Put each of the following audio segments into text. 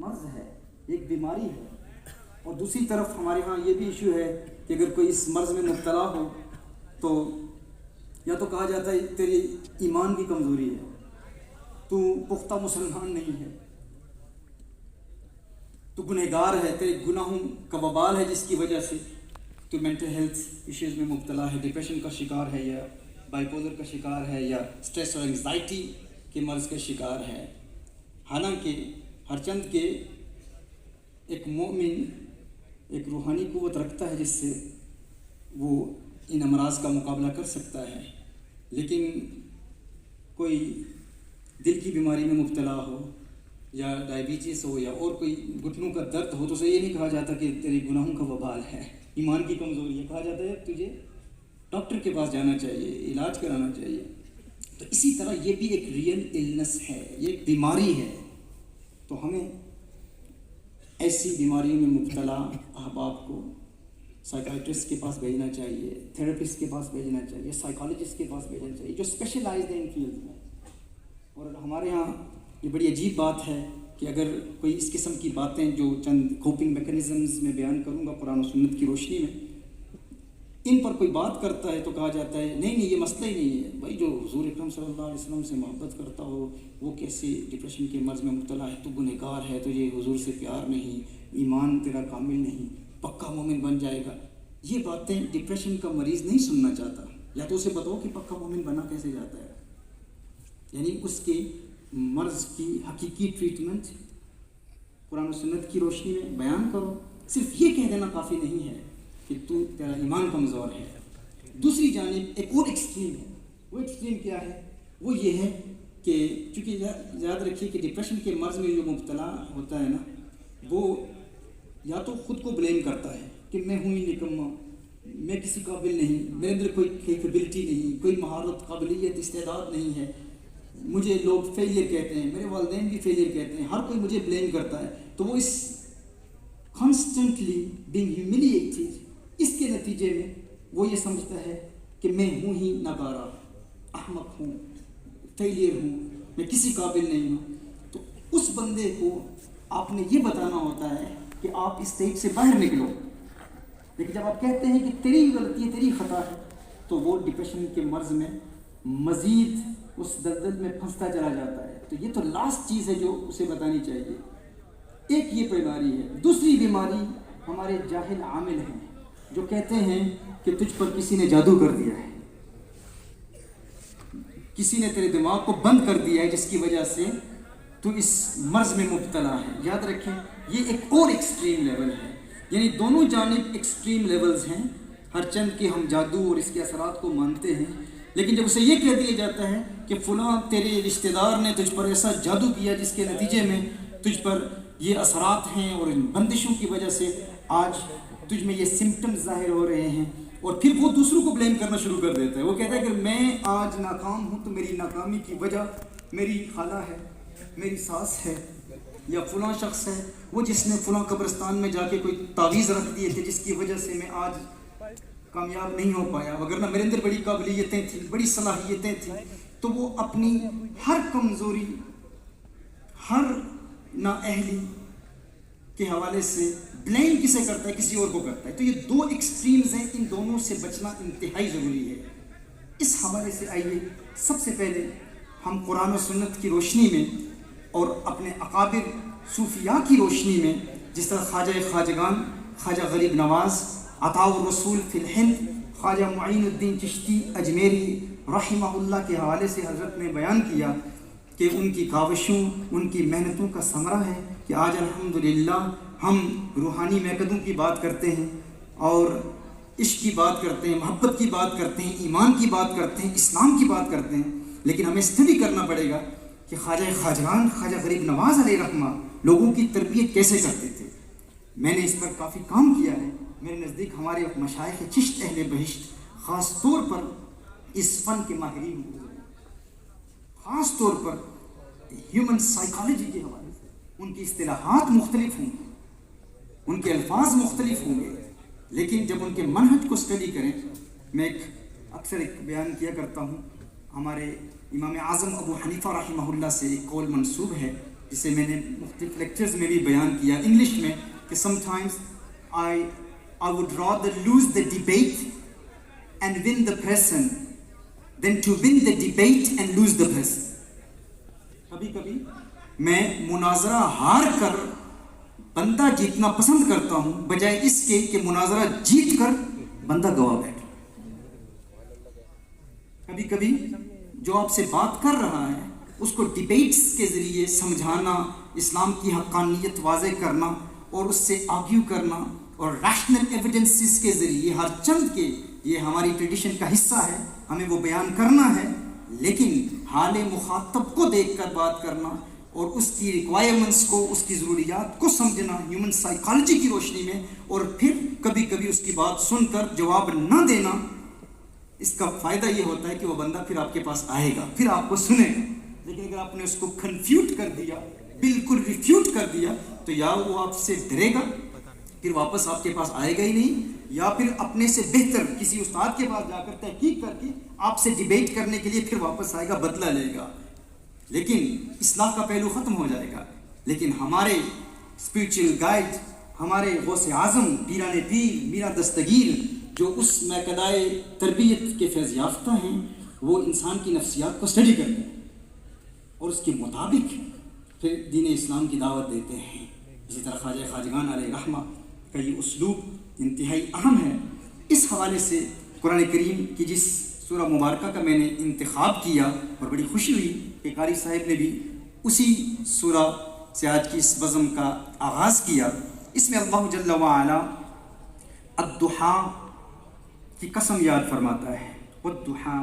مرض ہے، ایک بیماری ہے. اور دوسری طرف ہمارے ہاں یہ بھی ایشو ہے کہ اگر کوئی اس مرض میں مبتلا ہو تو یا تو کہا جاتا ہے تیری ایمان کی کمزوری ہے، تو پختہ مسلمان نہیں ہے، تو گنہگار ہے، تیرے گناہوں کا وبال ہے جس کی وجہ سے تو مینٹل ہیلتھ ایشوز میں مبتلا ہے، ڈپریشن کا شکار ہے یا بائیپولر کا شکار ہے یا اسٹریس اور انگزائٹی کے مرض کا شکار ہے. حالانکہ ہر چند کے ایک مومن ایک روحانی قوت رکھتا ہے جس سے وہ ان امراض کا مقابلہ کر سکتا ہے. لیکن کوئی دل کی بیماری میں مبتلا ہو یا ڈائبٹیز ہو یا اور کوئی گھٹنوں کا درد ہو تو اسے یہ نہیں کہا جاتا کہ تیرے گناہوں کا وبال ہے، ایمان کی کمزوری ہے. کہا جاتا ہے تجھے ڈاکٹر کے پاس جانا چاہیے، علاج کرانا چاہیے. تو اسی طرح یہ بھی ایک ریئل النس ہے، یہ ایک بیماری ہے. تو ہمیں ایسی بیماریوں میں مبتلا احباب کو سائیکائٹرسٹ کے پاس بھیجنا چاہیے، تھراپسٹ کے پاس بھیجنا چاہیے، سائیکالوجسٹ کے پاس بھیجنا چاہیے جو اسپیشلائزڈ ہیں ان فیلڈ میں. اور ہمارے ہاں یہ بڑی عجیب بات ہے کہ اگر کوئی اس قسم کی باتیں جو چند کوپنگ میکانزمز میں بیان کروں گا قرآن و سنت کی روشنی میں، ان پر کوئی بات کرتا ہے تو کہا جاتا ہے نہیں یہ مسئلہ ہی نہیں ہے بھائی، جو حضور اکرم صلی اللہ علیہ وسلم سے محبت کرتا ہو وہ کیسے ڈپریشن کے مرض میں مبتلا ہے، تو گنہگار ہے، تو یہ حضور سے پیار نہیں، ایمان تیرا کامل نہیں، پکا مومن بن جائے گا. یہ باتیں ڈپریشن کا مریض نہیں سننا چاہتا. یا تو اسے بتاؤ کہ پکا مومن بنا کیسے جاتا ہے، یعنی اس کے مرض کی حقیقی ٹریٹمنٹ قرآن و سنت کی روشنی میں بیان کرو. صرف یہ کہہ دینا کافی نہیں ہے کہ تو تیرا ایمان کمزور ہے. دوسری جانب ایک اور ایکسٹریم ہے. وہ ایکسٹریم کیا ہے؟ وہ یہ ہے کہ چونکہ یاد رکھیے کہ ڈپریشن کے مرض میں جو مبتلا ہوتا ہے نا، وہ یا تو خود کو بلیم کرتا ہے کہ میں ہوں ہی نکما، میں کسی قابل نہیں، میرے اندر کوئی کیپیبلٹی نہیں، کوئی مہارت، قابلیت، استعداد نہیں ہے، مجھے لوگ فیلئر کہتے ہیں، میرے والدین بھی فیلئر کہتے ہیں، ہر کوئی مجھے بلیم کرتا ہے. تو وہ اس کانسٹنٹلی بینگ ہیوملیٹڈ، اس کے نتیجے میں وہ یہ سمجھتا ہے کہ میں ہوں ہی ناکارہ، احمق ہوں، فیلئر ہوں، میں کسی قابل نہیں ہوں. تو اس بندے کو آپ نے یہ بتانا ہوتا ہے کہ آپ اس اسٹیج سے باہر نکلو. لیکن جب آپ کہتے ہیں کہ تیری غلطی ہے، تیری خطا ہے، تو وہ ڈپریشن کے مرض میں مزید اس دلدل میں پھنستا چلا جاتا ہے. تو یہ تو لاسٹ چیز ہے جو اسے بتانی چاہیے. ایک یہ بیماری ہے. دوسری بیماری ہمارے جاہل عامل ہیں جو کہتے ہیں کہ تجھ پر کسی نے جادو کر دیا ہے، کسی نے تیرے دماغ کو بند کر دیا ہے جس کی وجہ سے تو اس مرض میں مبتلا ہے. یاد رکھیں یہ ایک اور ایکسٹریم لیول ہے، یعنی دونوں جانب ایکسٹریم لیولز ہیں. ہر چند کے ہم جادو اور اس کے اثرات کو مانتے ہیں، لیکن جب اسے یہ کہہ دیا جاتا ہے کہ فلاں تیرے رشتہ دار نے تجھ پر ایسا جادو کیا جس کے نتیجے میں تجھ پر یہ اثرات ہیں اور ان بندشوں کی وجہ سے آج تجھ میں یہ سمپٹمز ظاہر ہو رہے ہیں، اور پھر وہ دوسروں کو بلیم کرنا شروع کر دیتا ہے. وہ کہتا ہے کہ میں آج ناکام ہوں تو میری ناکامی کی وجہ میری خالہ ہے، میری ساس ہے، یا فلاں شخص ہے وہ جس نے فلاں قبرستان میں جا کے کوئی تعویذ رکھ دیے تھے جس کی وجہ سے میں آج کامیاب نہیں ہو پایا، وگرنہ میرے اندر بڑی قابلیتیں تھیں، بڑی صلاحیتیں تھیں. تو وہ اپنی ہر کمزوری، ہر نااہلی کے حوالے سے بلیم کسے کرتا ہے؟ کسی اور کو کرتا ہے. تو یہ دو ایکسٹریمز ہیں، ان دونوں سے بچنا انتہائی ضروری ہے. اس حوالے سے آئیے سب سے پہلے ہم قرآن و سنت کی روشنی میں اور اپنے اکابر صوفیاء کی روشنی میں، جس طرح خواجہ خواجگان خواجہ غریب نواز عطاء الرسول فی الہند خواجہ معین الدین چشتی اجمیری رحمہ اللہ کے حوالے سے حضرت نے بیان کیا کہ ان کی کاوشوں، ان کی محنتوں کا ثمرہ ہے کہ آج الحمدللہ ہم روحانی میکدوں کی بات کرتے ہیں اور عشق کی بات کرتے ہیں، محبت کی بات کرتے ہیں، ایمان کی بات کرتے ہیں، اسلام کی بات کرتے ہیں. لیکن ہمیں اسٹڈی کرنا پڑے گا کہ خواجہ خواجگان خواجہ غریب نواز علیہ رحمہ لوگوں کی تربیت کیسے کرتے تھے. میں نے اس پر کافی کام کیا ہے. میرے نزدیک ہمارے مشائخ چشت اہل بہشت خاص طور پر اس فن کے ماہرین ہوئے ہیں، خاص طور پر ہیومن سائیکالوجی کے حوالے سے. ان کی اصطلاحات مختلف ہوں گی، ان کے الفاظ مختلف ہوں گے، لیکن جب ان کے منہج کو اسٹڈی کریں، میں اکثر ایک بیان کیا کرتا ہوں، ہمارے امام اعظم ابو حنیفہ رحمہ اللہ سے ایک قول منسوب ہے جسے میں نے مختلف لیکچرز میں بھی بیان کیا انگلش میں کہ some times I would rather lose the debate and win the person than to win the debate and lose the person. کبھی کبھی میں مناظرہ ہار کر بندہ جیتنا پسند کرتا ہوں بجائے اس کے کہ مناظرہ جیت کر بندہ گوا بیٹھے. کبھی کبھی جو آپ سے بات کر رہا ہے اس کو ڈیبیٹس کے ذریعے سمجھانا, اسلام کی حقانیت واضح کرنا اور اس سے آرگیو کرنا اور ریشنل ایویڈنسز کے ذریعے ہر چند کے, یہ ہماری ٹریڈیشن کا حصہ ہے, ہمیں وہ بیان کرنا ہے, لیکن حال مخاطب کو دیکھ کر بات کرنا اور اس کی ریکوائرمنٹس کو, اس کی ضروریات کو سمجھنا ہیومن سائیکالوجی کی روشنی میں, اور پھر کبھی کبھی اس کی بات سن کر جواب نہ دینا. اس کا فائدہ یہ ہوتا ہے کہ وہ بندہ پھر آپ کے پاس آئے گا, پھر آپ کو سنے گا. لیکن اگر آپ نے اس کو کنفیوٹ کر دیا, بالکل ریفیوٹ کر دیا, تو یا وہ آپ سے ڈرے گا, پھر واپس آپ کے پاس آئے گا ہی نہیں, یا پھر اپنے سے بہتر کسی استاد کے پاس جا کر تحقیق کر کے آپ سے ڈیبیٹ کرنے کے لیے پھر واپس آئے گا, بدلہ لے گا, لیکن اصلاح کا پہلو ختم ہو جائے گا. لیکن ہمارے اسپریچول گائیڈ, ہمارے غوث اعظم پیران پیر میرا دستگیر, جو اس میکدائے تربیت کے فیض یافتہ ہیں, وہ انسان کی نفسیات کو اسٹڈی کرتے ہیں اور اس کے مطابق پھر دین اسلام کی دعوت دیتے ہیں. اسی طرح خواجہ خواجگان علیہ رحمہ کا یہ اسلوب انتہائی اہم ہے. اس حوالے سے قرآن کریم کی جس سورہ مبارکہ کا میں نے انتخاب کیا اور بڑی خوشی ہوئی کہ قاری صاحب نے بھی اسی سورہ سے آج کی اس بزم کا آغاز کیا. اس میں اللہ جل وعلا الضحیٰ کی قسم یاد فرماتا ہے, والضحیٰ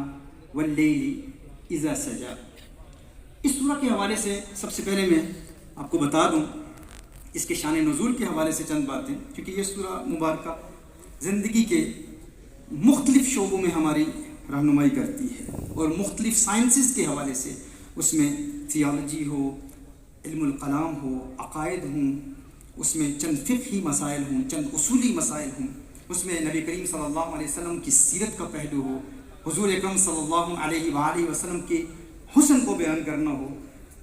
واللیل اذا سجا. اس سورہ کے حوالے سے سب سے پہلے میں آپ کو بتا دوں اس کے شان نزول کے حوالے سے چند باتیں, کیونکہ یہ سورہ مبارکہ زندگی کے مختلف شعبوں میں ہماری رہنمائی کرتی ہے, اور مختلف سائنسز کے حوالے سے اس میں تھیالوجی ہو, علم الکلام ہو, عقائد ہوں, اس میں چند فقہی مسائل ہوں, چند اصولی مسائل ہوں, اس میں نبی کریم صلی اللہ علیہ وسلم کی سیرت کا پہلو ہو, حضور اکرم صلی اللہ علیہ وآلہ وسلم کے حسن کو بیان کرنا ہو.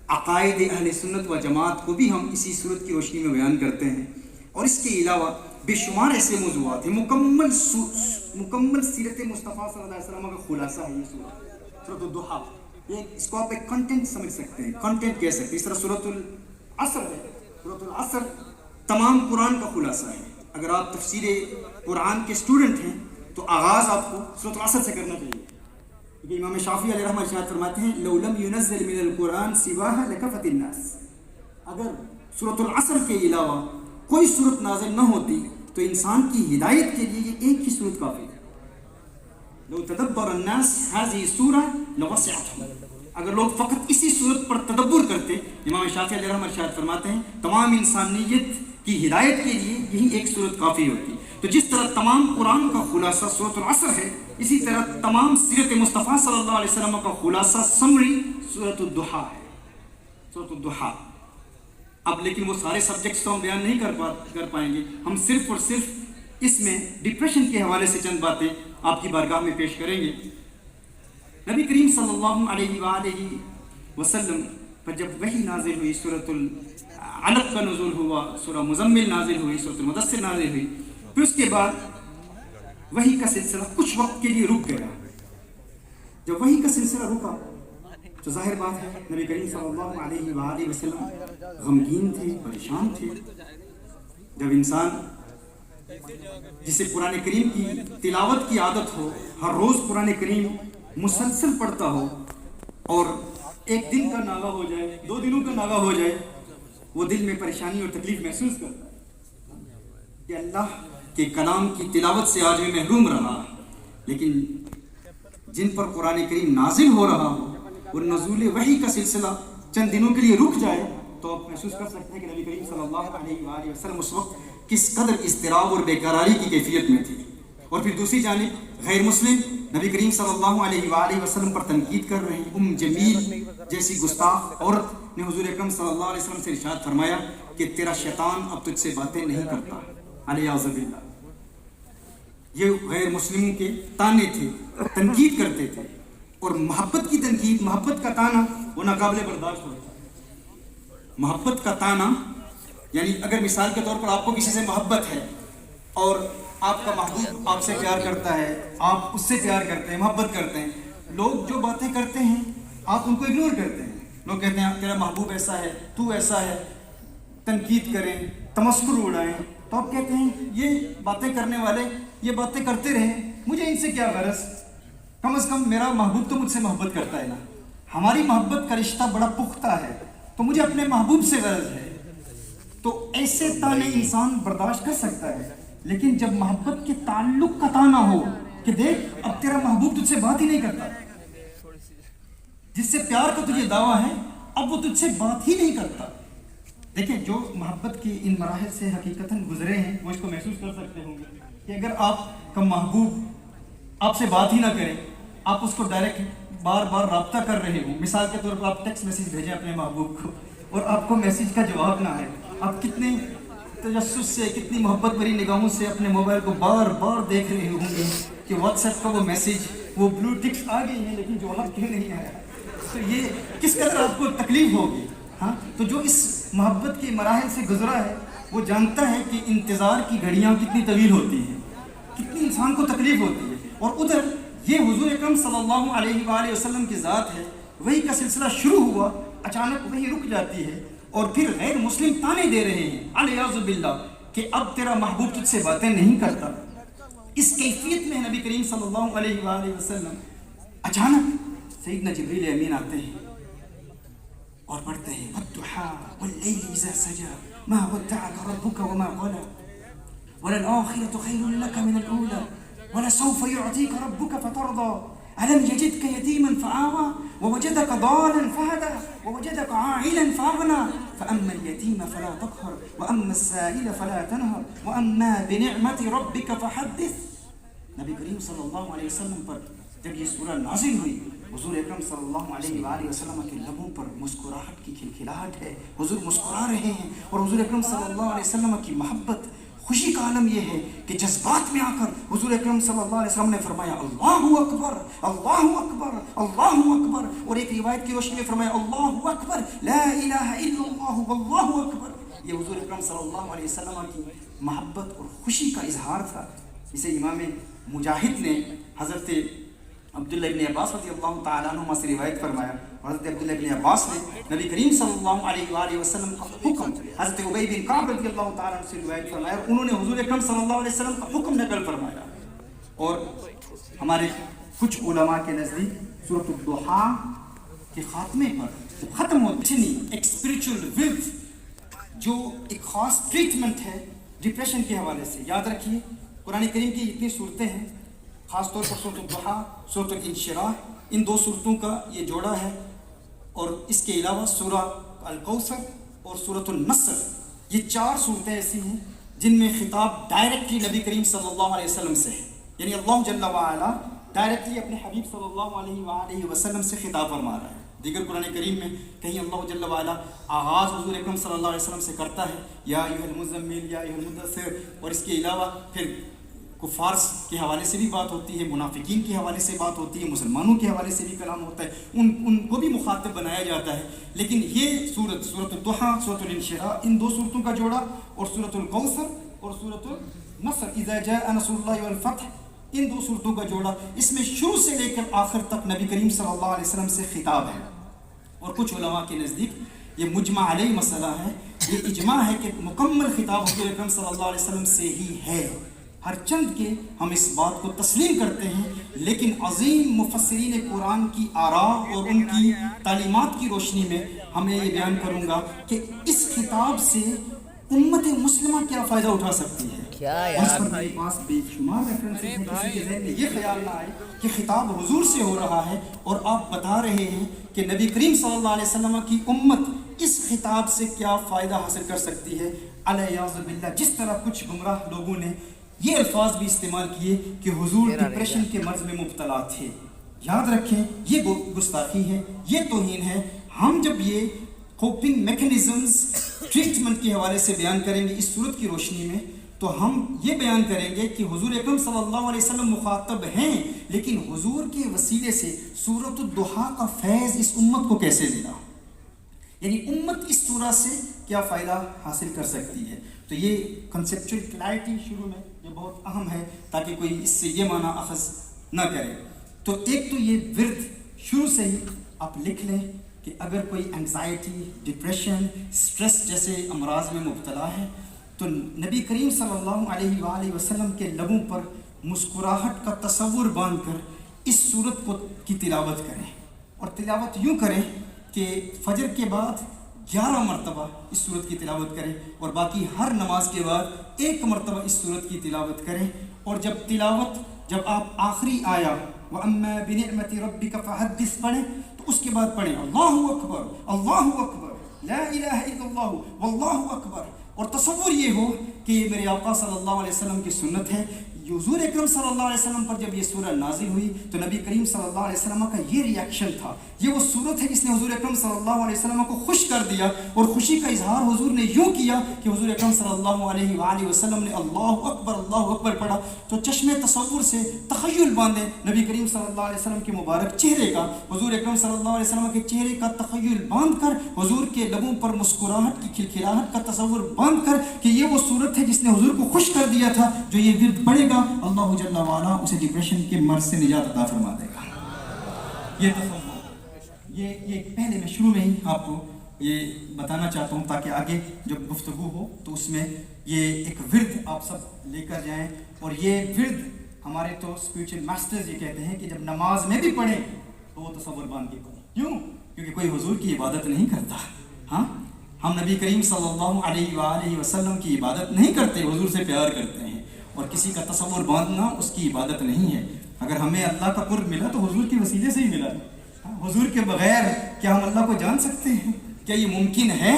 عقائد اہل سنت و جماعت کو بھی ہم اسی صورت کی روشنی میں بیان کرتے ہیں, اور اس کے علاوہ بے شمار ایسے موضوعات ہیں. مکمل سیرت مصطفیٰ صلی اللہ علیہ وسلم کا خلاصہ ہے یہ سورۃ الضحیٰ. یہ اس کو آپ ایک کنٹینٹ سمجھ سکتے ہیں, کنٹینٹ کہہ سکتے ہیں. اس طرح سورۃ العصر ہے, سورۃ العصر تمام قرآن کا خلاصہ ہے. اگر آپ تفسیر قرآن کے اسٹوڈنٹ ہیں تو آغاز آپ کو سورۃ العصر سے کرنا چاہیے, کیونکہ امام شافعی علیہ رحمہ ارشاد فرماتے ہیں لو لم ينزل من القرآن سواها لكفت الناس. اگر سورۃ العصر کے علاوہ کوئی صورت نازل نہ ہوتی تو انسان کی ہدایت کے لیے یہ ایک ہی صورت کافی ہے. لو تدبر الناس هذه السورة لوسعتهم. اگر لوگ فقط اسی صورت پر تدبر کرتے, امام شافعی علیہ رحمہ ارشاد فرماتے ہیں تمام انسانیت کی ہدایت کے لیے یہی ایک صورت کافی ہوتی. تو جس طرح تمام قرآن کا خلاصہ سورۃ العصر ہے, اسی طرح تمام سیرت مصطفیٰ صلی اللہ علیہ وسلم کا خلاصہ سمری سورۃ الضحیٰ ہے, سورۃ الضحیٰ. اب لیکن وہ سارے سبجیکٹس تو ہم بیان نہیں کر پائیں گے. ہم صرف اور صرف اس میں ڈپریشن کے حوالے سے چند باتیں آپ کی بارگاہ میں پیش کریں گے. نبی کریم صلی اللہ علیہ وآلہ وسلم پر جب وحی نازل ہوئی, سورۃ العلق کا نزول ہوا, سورہ مزمل نازل ہوئی, سورۃ المدثر نازل ہوئی, پھر اس کے بعد وحی کا سلسلہ کچھ وقت کے لیے رک گیا. جب وحی کا سلسلہ رکا تو ظاہر بات ہے نبی کریم صلی اللہ علیہ وآلہ وسلم غمگین تھے, پریشان تھے. جب انسان جسے قرآن کریم کی تلاوت کی عادت ہو, ہر روز قرآن کریم مسلسل پڑھتا ہو, اور ایک دن کا ناغہ ہو جائے, 2 دنوں کا ناغہ ہو جائے, وہ دل میں پریشانی اور تکلیف محسوس کرتا ہے کہ اللہ کے کلام کی تلاوت سے آج میں محروم رہا. لیکن جن پر قرآن کریم نازل ہو رہا ہو اور نزول وحی کا سلسلہ چند دنوں کے لیے رک جائے تو آپ محسوس کر سکتے ہیں کہ نبی کریم صلی اللہ علیہ وآلہ وسلم اس وقت کس قدر اضطراب اور بیقراری کی کیفیت میں تھی. اور پھر دوسری جانب غیر مسلم نبی کریم صلی اللہ علیہ وآلہ وسلم پر تنقید کر رہے ہیں. جمیل جیسی گستاخ عورت نے حضور اکرم صلی اللہ علیہ وسلم سے ارشاد فرمایا کہ تیرا شیطان اب تجھ سے باتیں نہیں کرتا, علیہ باللہ. یہ غیر مسلموں کے تانے تھے, تنقید کرتے تھے, اور محبت کی تنقید, محبت کا تانا وہ ناقابل برداشت ہوتا ہے. محبت کا تانا یعنی اگر مثال کے طور پر آپ کو کسی سے محبت ہے اور آپ کا محبوب آپ سے پیار کرتا ہے، آپ اس سے پیار کرتے ہیں، محبت کرتے ہیں، لوگ جو باتیں کرتے ہیں آپ ان کو اگنور کرتے ہیں. لوگ کہتے ہیں تیرا محبوب ایسا ہے، تو ایسا ہے، تنقید کریں، تمسخر اڑائیں، تو آپ کہتے ہیں یہ باتیں کرنے والے یہ باتیں کرتے رہیں، مجھے ان سے کیا غرض، کم از کم میرا محبوب تو مجھ سے محبت کرتا ہے نا، ہماری محبت کا رشتہ بڑا پختہ ہے، تو مجھے اپنے محبوب سے غرض ہے. تو ایسے تانے انسان برداشت کر سکتا ہے، لیکن جب محبت کے تعلق کا تانا ہو کہ دیکھ اب تیرا محبوب تجھ سے بات ہی نہیں کرتا، جس سے پیار کا تجھے دعویٰ ہے اب وہ تجھ سے بات ہی نہیں کرتا. دیکھیں جو محبت کی ان مراحل سے حقیقتاً گزرے ہیں وہ اس کو محسوس کر سکتے ہوں گے کہ اگر آپ کا محبوب آپ سے بات ہی نہ کرے، آپ اس کو ڈائریکٹ بار بار رابطہ کر رہے ہوں، مثال کے طور پر آپ ٹیکسٹ میسیج بھیجیں اپنے محبوب کو اور آپ کو میسیج کا جواب نہ آئے، آپ کتنے تجسس سے، کتنی محبت بھری نگاہوں سے اپنے موبائل کو بار بار دیکھ رہے ہوں گے کہ واٹس ایپ کا وہ میسیج، وہ بلو ٹکس آ گئی ہیں لیکن جواب کیوں نہیں آیا. تو یہ کس قدر آپ کو تکلیف ہوگی. ہاں تو جو اس محبت کے مراحل سے گزرا ہے وہ جانتا ہے کہ انتظار کی گھڑیاں کتنی طویل ہوتی ہیں، کتنی انسان کو تکلیف ہوتی ہے. اور ادھر یہ حضور اکرم صلی اللہ علیہ وآلہ وسلم کی ذات ہے، وہی کا سلسلہ شروع ہوا، اچانک وہی رک جاتی ہے اور پھر غیر مسلم تانے دے رہے ہیں علیاذ باللہ کہ اب تیرا محبوب تجھ سے باتیں نہیں کرتا. اس کیفیت میں نبی کریم صلی اللہ علیہ وآلہ وسلم اچانک سیدنا جبریل امین آتے ہیں اور پڑھتے ہیں وَالضُّحَىٰ وَاللَّيْلِ إِذَا سَجَىٰ مَا وَدَّعَكَ رَبُّكَ وَمَا قَلَىٰ وَلَلْآخِرَةُ خَيْرٌ لَكَ مِنَ الْأُولَىٰ وَلَسَوْفَ يُعْطِيكَ رَبُّكَ فَتَرْضَىٰ أَلَمْ يَجِدْكَ يَتِيمًا فَآوَىٰ وَوَجَدَكَ ضَالًّا فَهَدَىٰ وَوَجَدَكَ عَائِلًا فَأَغْنَىٰ فَأَمَّا الْيَتِيمَ فَلَا تَقْهَرْ وَأَمَّا السَّائِلَ فَلَا تَنْهَرْ وَأَمَّا بِنِعْمَةِ رَبِّكَ فَحَدِّثْ. نبی کریم صلی اللہ علیہ وسلم پر جب یہ سورہ نازل ہوئی، حضور اکرم صلی اللہ علیہ وآلہ وسلم کے لبوں پر مسکراہٹ کی کھلکھلاہٹ ہے، حضور مسکرا رہے ہیں اور حضور اکرم صلی اللہ علیہ وسلم کی محبت خوشی کا عالم یہ ہے کہ جذبات میں آ کر حضور اکرم صلی اللہ علیہ وسلم نے فرمایا اللہ اکبر اللہ اکبر اللہ اکبر، اور ایک روایت کی روشنی میں فرمایا اللہ اکبر لا الہ الا اللہ واللہ اکبر. یہ حضور اکرم صلی اللہ علیہ وسلم کی محبت اور خوشی کا اظہار تھا. اسے امام مجاہد نے حضرت عبداللہ ابن عباس رضی اللہ تعالیٰ عنہ سے روایت فرمایا. حضرت عبداللہ ابن عباس نے نبی کریم صلی اللہ علیہ وآلہ وسلم کا حکم حضرت ابی بن کعب رضی اللہ تعالیٰ عنہ سے روایت فرمایا اور انہوں نے حضور اکرم صلی اللہ علیہ وسلم کا حکم نقل فرمایا. اور ہمارے کچھ علماء کے نزدیک سورۃ الضحیٰ کے خاتمے پر ختم ہوتی ایک اسپریچول ویلتھ جو ایک خاص ٹریٹمنٹ ہے ڈپریشن کے حوالے سے. یاد رکھیے قرآن کریم کی اتنی صورتیں ہیں، خاص طور پر سورۃ الضحیٰ، سورۃ الانشراح، ان دو صورتوں کا یہ جوڑا ہے، اور اس کے علاوہ سورہ الکوثر اور سورۃ النصر، یہ چار صورتیں ایسی ہیں جن میں خطاب ڈائریکٹلی نبی کریم صلی اللہ علیہ وسلم سے ہے. یعنی اللہ جل وعلا ڈائریکٹلی اپنے حبیب صلی اللہ علیہ وآلہ وسلم سے خطاب فرما رہا ہے. دیگر قرآن کریم میں کہیں اللہ جل وعلا آغاز حضور اکرم صلی اللہ علیہ وسلم سے کرتا ہے یا ایھا المزمل یا ایھا المدثر، اور اس کے علاوہ پھر کفار کے حوالے سے بھی بات ہوتی ہے، منافقین کے حوالے سے بات ہوتی ہے، مسلمانوں کے حوالے سے بھی کلام ہوتا ہے، ان کو بھی مخاطب بنایا جاتا ہے. لیکن یہ سورۃ الضحیٰ، سورۃ الانشراح، ان دو صورتوں کا جوڑا، اور سورۃ الکوثر اور سورۃ النصر اذا جاء نصر اللہ والفتح، ان دو صورتوں کا جوڑا، اس میں شروع سے لے کر آخر تک نبی کریم صلی اللہ علیہ وسلم سے خطاب ہے. اور کچھ علماء کے نزدیک یہ مجمع علیہ مسئلہ ہے، یہ اجماع ہے کہ مکمل خطاب حضور اکرم صلی اللہ علیہ وسلم سے ہی ہے. ہر چند کے ہم اس بات کو تسلیم کرتے ہیں، لیکن عظیم مفسرین قرآن کی آراء اور ان کی تعلیمات کی روشنی میں ہمیں یہ بیان کروں گا کہ اس خطاب سے امت مسلمہ کیا فائدہ اٹھا سکتی ہے. اس پر میرے پاس بے شمار ریفرنسز ہیں، کسی کے ذہن میں یہ خیال نہ آئے کہ خطاب حضور سے ہو رہا ہے اور آپ بتا رہے ہیں کہ نبی کریم صلی اللہ علیہ وسلم کی امت اس خطاب سے کیا فائدہ حاصل کر سکتی ہے. علیہ باللہ، جس طرح کچھ گمراہ لوگوں نے یہ الفاظ بھی استعمال کیے کہ حضور ڈپریشن کے مرض میں مبتلا تھے. یاد رکھیں یہ گستاخی ہے، یہ توہین ہے. ہم جب یہ کوپنگ میکنزمز ٹریٹمنٹ کے حوالے سے بیان کریں گے اس صورت کی روشنی میں، تو ہم یہ بیان کریں گے کہ حضور اکرم صلی اللہ علیہ وسلم مخاطب ہیں، لیکن حضور کے وسیلے سے سورۃ الضحیٰ کا فیض اس امت کو کیسے ملا. یعنی امت اس سورہ سے کیا فائدہ حاصل کر سکتی ہے. تو یہ کنسیپچل کلیئرٹی شروع میں یہ بہت اہم ہے تاکہ کوئی اس سے یہ معنی اخذ نہ کرے. تو ایک تو یہ ورد شروع سے ہی آپ لکھ لیں کہ اگر کوئی انگزائٹی، ڈپریشن، سٹریس جیسے امراض میں مبتلا ہے تو نبی کریم صلی اللہ علیہ وآلہ وسلم کے لبوں پر مسکراہٹ کا تصور باندھ کر اس سورت کی تلاوت کریں. اور تلاوت یوں کریں کہ فجر کے بعد 11 مرتبہ اس سورت کی تلاوت کریں اور باقی ہر نماز کے بعد 1 مرتبہ اس سورت کی تلاوت کریں. اور جب آپ آخری آیا وَأَمَّا بِنِعْمَةِ رَبِّكَ فَحَدِّثْ پڑھیں تو اس کے بعد پڑھیں اللہ اکبر اللہ اکبر لا الہ الا اللہ واللہ اکبر. اور تصور یہ ہو کہ یہ میرے آقا صلی اللہ علیہ وسلم کی سنت ہے. حضور اکرم صلی اللہ علیہ وسلم پر جب یہ سورہ نازل ہوئی تو نبی کریم صلی اللہ علیہ وسلم کا یہ ریاکشن تھا. یہ وہ صورت ہے جس نے حضور اکرم صلی اللہ علیہ وسلم کو خوش کر دیا. اور خوشی کا اظہار حضور نے یوں کیا کہ حضور اکرم صلی اللہ علیہ وآلہ وسلم نے اللہ اکبر پڑھا. تو چشم تصور سے تخیل باندھے نبی کریم صلی اللہ علیہ وسلم کے مبارک چہرے کا، حضور اکرم صلی اللہ علیہ وسلم کے چہرے کا تخیل باندھ کر حضور کے لبوں پر مسکراہٹ کی کھلکھلاہٹ کا تصور باندھ کر کہ یہ وہ صورت ہے جس نے حضور کو خوش کر دیا تھا. جو یہ ورد پڑھے گا اللہ جل وعلا اسے ڈپریشن کے مرض سے نجات عطا فرما دے گا. یہ تصور یہ پہلے میں شروع میں ہی آپ کو یہ بتانا چاہتا ہوں تاکہ آگے جب گفتگو ہو تو اس میں یہ ایک ورد آپ سب لے کر جائیں. اور یہ ورد ہمارے تو اسپریچول ماسٹرز یہ کہتے ہیں کہ جب نماز میں بھی پڑھیں تو وہ تصور باندھ کے پڑھیں. کیوں؟ کیونکہ کوئی حضور کی عبادت نہیں کرتا. ہاں، ہم نبی کریم صلی اللہ علیہ وآلہ وسلم کی عبادت نہیں کرتے، حضور سے پیار کرتے ہیں. اور کسی کا تصور باندھنا اس کی عبادت نہیں ہے. اگر ہمیں اللہ کا قرب ملا تو حضور کے وسیلے سے ہی ملا. حضور کے بغیر کیا ہم اللہ کو جان سکتے ہیں؟ کیا یہ ممکن ہے؟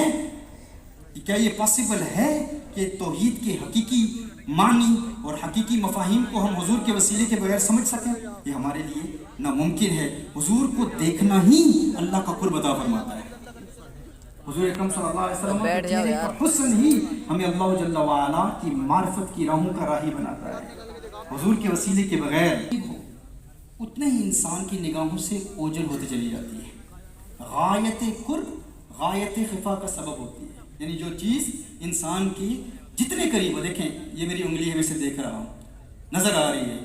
کیا یہ پاسبل ہے کہ توحید کے حقیقی معنی اور حقیقی مفاہیم کو ہم حضور کے وسیلے کے بغیر سمجھ سکیں؟ یہ ہمارے لیے ناممکن ہے. حضور کو دیکھنا ہی اللہ کا قرب عطا فرماتا ہے. حضور اکرم صلی اللہ علیہ وسلم کے چہرے کا حسن ہی ہمیں اللہ جل وعلا کی معرفت کی راہوں کا راہی بناتا ہے. حضور کے وسیلے کے بغیر اتنے ہی انسان کی نگاہوں سے اوجھل ہوتی چلی جاتی ہے. غایت قرب غایت خفا کا سبب ہوتی ہے. یعنی جو چیز انسان کی جتنے قریب ہو، دیکھیں یہ میری انگلی ہے، میں سے دیکھ رہا ہوں، نظر آ رہی ہے،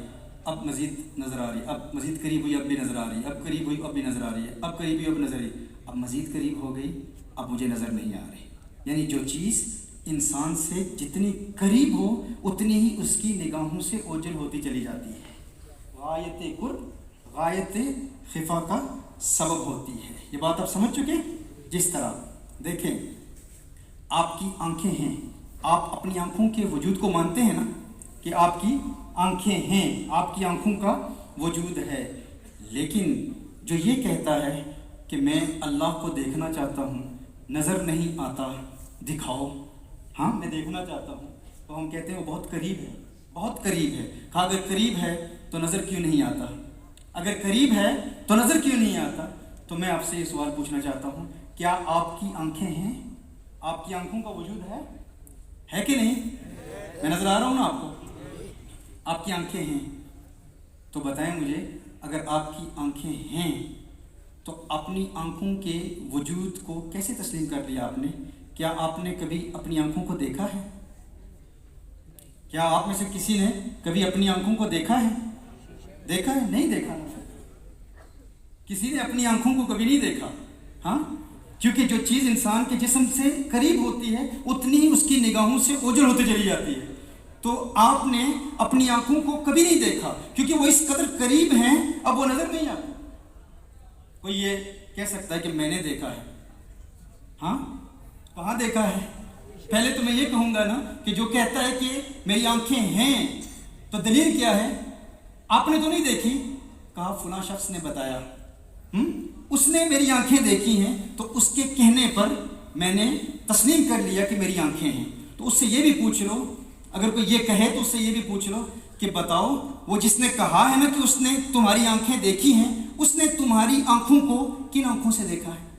اب مزید نظر آ رہی ہے، اب مزید قریب ہوئی اب بھی نظر آ رہی ہے، اب قریب ہوئی اب بھی نظر آ رہی ہے، اب قریب ہوئی اب نظر آ رہی ہے، اب مزید قریب ہو گئی اب مجھے نظر نہیں آ رہی. یعنی جو چیز انسان سے جتنی قریب ہو اتنی ہی اس کی نگاہوں سے اوجھل ہوتی چلی جاتی ہے. غایت قرب غایت خفا کا سبب ہوتی ہے. یہ بات آپ سمجھ چکے؟ جس طرح دیکھیں آپ کی آنکھیں ہیں، آپ اپنی آنکھوں کے وجود کو مانتے ہیں نا کہ آپ کی آنکھیں ہیں، آپ کی آنکھوں کا وجود ہے. لیکن جو یہ کہتا ہے کہ میں اللہ کو دیکھنا چاہتا ہوں، نظر نہیں آتا، دکھاؤ. ہاں میں دیکھنا چاہتا ہوں، تو ہم کہتے ہیں وہ بہت قریب ہے، بہت قریب ہے. کہا اگر قریب ہے تو نظر کیوں نہیں آتا؟ اگر قریب ہے تو نظر کیوں نہیں آتا؟ تو میں آپ سے یہ سوال پوچھنا چاہتا ہوں، کیا آپ کی آنکھیں ہیں؟ آپ کی آنکھوں کا وجود ہے کہ نہیں؟ میں نظر آ رہا ہوں نا آپ کو؟ آپ کی آنکھیں ہیں تو بتائیں مجھے، اگر آپ کی آنکھیں ہیں تو اپنی آنکھوں کے وجود کو کیسے تسلیم کر لیا آپ نے؟ کیا آپ نے کبھی اپنی آنکھوں کو دیکھا ہے؟ کیا آپ میں سے کسی نے کبھی اپنی آنکھوں کو دیکھا ہے؟ دیکھا ہے؟ نہیں دیکھا. کسی نے اپنی آنکھوں کو کبھی نہیں دیکھا. ہاں، کیونکہ جو چیز انسان کے جسم سے قریب ہوتی ہے اتنی ہی اس کی نگاہوں سے اوجھل ہوتی چلی جاتی ہے. تو آپ نے اپنی آنکھوں کو کبھی نہیں دیکھا کیونکہ وہ اس قدر قریب ہیں، اب وہ نظر نہیں آتی. کوئی یہ کہہ سکتا ہے کہ میں نے دیکھا ہے. ہاں، کہاں دیکھا ہے؟ پہلے تو میں یہ کہوں گا نا کہ جو کہتا ہے کہ میری آنکھیں ہیں تو دلیل کیا ہے؟ آپ نے تو نہیں دیکھی. کہا فلاں شخص نے بتایا، اس نے میری آنکھیں دیکھی ہیں، تو اس کے کہنے پر میں نے تسلیم کر لیا کہ میری آنکھیں ہیں. تو اس سے یہ بھی پوچھ لو، اگر کوئی یہ کہے تو اس سے یہ بھی پوچھ لو کہ بتاؤ وہ جس نے کہا ہے نا کہ اس نے تمہاری آنکھیں دیکھی ہیں، اس نے تمہاری آنکھوں کو کن آنکھوں سے دیکھا ہے؟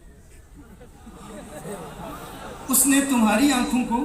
اس نے تمہاری آنکھوں کو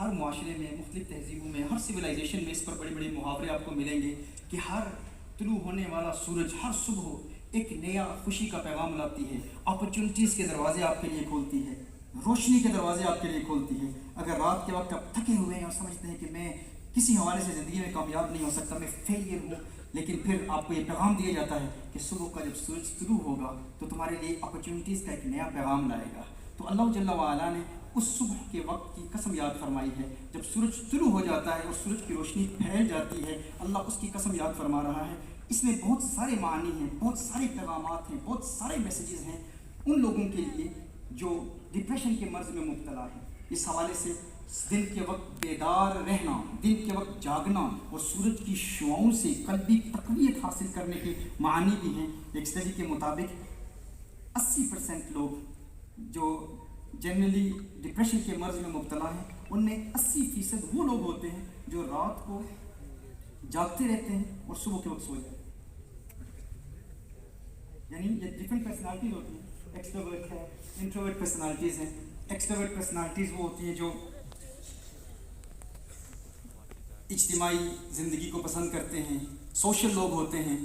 ہر معاشرے میں، مختلف تہذیبوں میں، ہر سویلائزیشن میں اس پر بڑے بڑے محاورے آپ کو ملیں گے کہ ہر طلوع ہونے والا سورج ہر صبح ایک نیا خوشی کا پیغام لاتی ہے، اپرچونٹیز کے دروازے آپ کے لیے کھولتی ہے، روشنی کے دروازے آپ کے لیے کھولتی ہے۔ اگر رات کے وقت آپ تھکے ہوئے ہیں اور سمجھتے ہیں کہ میں کسی حوالے سے زندگی میں کامیاب نہیں ہو سکتا، میں فیلئر ہوں، لیکن پھر آپ کو یہ پیغام دیا جاتا ہے کہ صبح کا جب سورج طلوع ہوگا تو تمہارے لیے اپرچونٹیز کا ایک نیا پیغام لائے گا۔ تو اللہ جل وعلا نے اس صبح کے وقت کی قسم یاد فرمائی ہے، جب سورج طلوع ہو جاتا ہے اور سورج کی روشنی پھیل جاتی ہے، اللہ اس کی قسم یاد فرما رہا ہے۔ اس میں بہت سارے معنی ہیں، بہت سارے پیغامات ہیں، بہت سارے میسیجز ہیں ان لوگوں کے لیے جو ڈپریشن کے مرض میں مبتلا ہیں۔ اس حوالے سے دن کے وقت بیدار رہنا، دن کے وقت جاگنا اور سورج کی شعاؤں سے قلبی تقویت حاصل کرنے کے معنی بھی ہیں۔ ایک اسٹڈی کے مطابق 80% لوگ جو جنرلی ڈپریشن کے مرض میں مبتلا ہیں، ان میں 80% وہ لوگ ہوتے ہیں جو رات کو جاگتے رہتے ہیں اور صبح کے وقت سو جاتے ہیں۔ یعنی یہ ڈفرینٹ پرسنالٹیز ہوتی ہیں، ایکسٹروورٹ ہے، انٹروورٹ پرسنالٹیز ہیں۔ ایکسٹروورٹ پرسنالٹیز وہ ہوتی ہیں جو اجتماعی زندگی کو پسند کرتے ہیں، سوشل لوگ ہوتے ہیں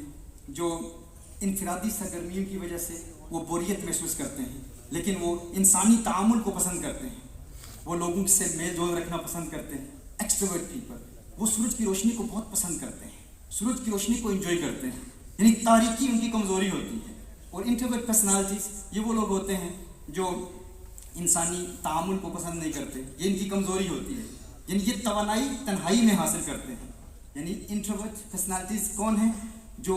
جو انفرادی سرگرمیوں کی وجہ سے وہ بوریت محسوس کرتے ہیں، لیکن وہ انسانی تعامل کو پسند کرتے ہیں، وہ لوگوں سے میل جول رکھنا پسند کرتے ہیں۔ ایکسٹروورٹ پیپل وہ سورج کی روشنی کو بہت پسند کرتے ہیں، سورج کی روشنی کو انجوائے کرتے ہیں، یعنی تاریکی ان کی کمزوری ہوتی ہے۔ اور انٹروورٹ پرسنالٹیز یہ وہ لوگ ہوتے ہیں جو انسانی تعامل کو پسند نہیں کرتے، یہ ان کی کمزوری ہوتی ہے، یعنی یہ توانائی تنہائی میں حاصل کرتے ہیں۔ یعنی انٹروورٹ پرسنالٹیز کون ہیں؟ جو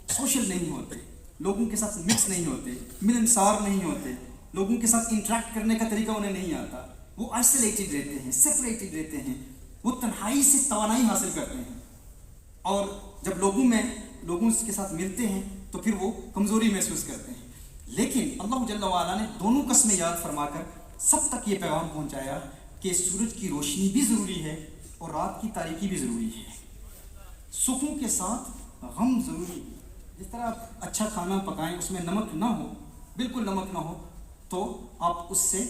سوشل نہیں ہوتے، لوگوں کے ساتھ مکس نہیں ہوتے، ملنسار نہیں ہوتے، لوگوں کے ساتھ انٹریکٹ کرنے کا طریقہ انہیں نہیں آتا، وہ آئسولیٹڈ رہتے ہیں، سیپریٹڈ رہتے ہیں، وہ تنہائی سے توانائی حاصل کرتے ہیں، اور جب لوگوں کے ساتھ ملتے ہیں تو پھر وہ کمزوری محسوس کرتے ہیں۔ لیکن اللہ جل وعلا نے دونوں قسمیں یاد فرما کر سب تک یہ پیغام پہنچایا کہ سورج کی روشنی بھی ضروری ہے اور رات کی تاریکی بھی ضروری ہے، سکھوں کے ساتھ غم ضروری ہے۔ جس طرح آپ اچھا کھانا پکائیں، اس میں نمک نہ ہو، بالکل نمک نہ ہو، تو آپ اس سے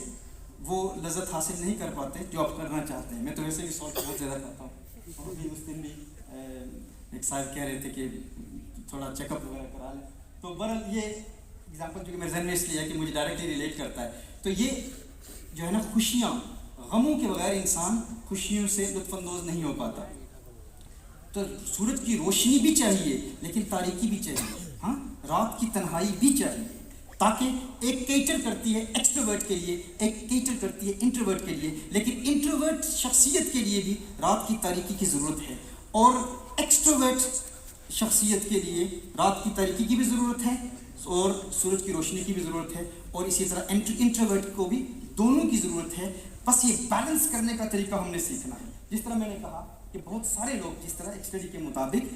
وہ لذت حاصل نہیں کر پاتے جو آپ کرنا چاہتے ہیں۔ میں تو ویسے بھی سالٹ بہت زیادہ کھاتا ہوں، اور بھی اس دن بھی ایک صاحب کہہ رہے تھے کہ تھوڑا چیک اپ وغیرہ کرا لیں، تو بہرحال یہ ایگزامپل جو کہ میرے ذہن میں اس لیے ہے کہ مجھے ڈائریکٹلی ریلیٹ کرتا ہے۔ تو یہ جو ہے نا خوشیاں، غموں کے بغیر انسان خوشیوں سے لطف اندوز نہیں ہو پاتا۔ تو سورج کی روشنی بھی چاہیے لیکن تاریکی بھی چاہیے، ہاں، رات کی تنہائی بھی چاہیے، تاکہ ایک کیٹر کرتی ہے ایکسٹروورٹ کے لیے، ایک کیٹر کرتی ہے انٹروورٹ کے لیے، لیکن انٹروورٹ شخصیت کے لیے بھی رات کی تاریکی کی ضرورت ہے، اور ایکسٹروورٹ شخصیت کے لیے رات کی تاریکی کی بھی ضرورت ہے اور سورج کی روشنی کی بھی ضرورت ہے، اور اسی طرح انٹروورٹ کو بھی دونوں کی ضرورت ہے۔ بس یہ بیلنس کرنے کا طریقہ ہم نے سیکھنا ہے۔ جس طرح میں نے کہا کہ بہت سارے لوگ، جس طرح ایک اسٹڈی کے مطابق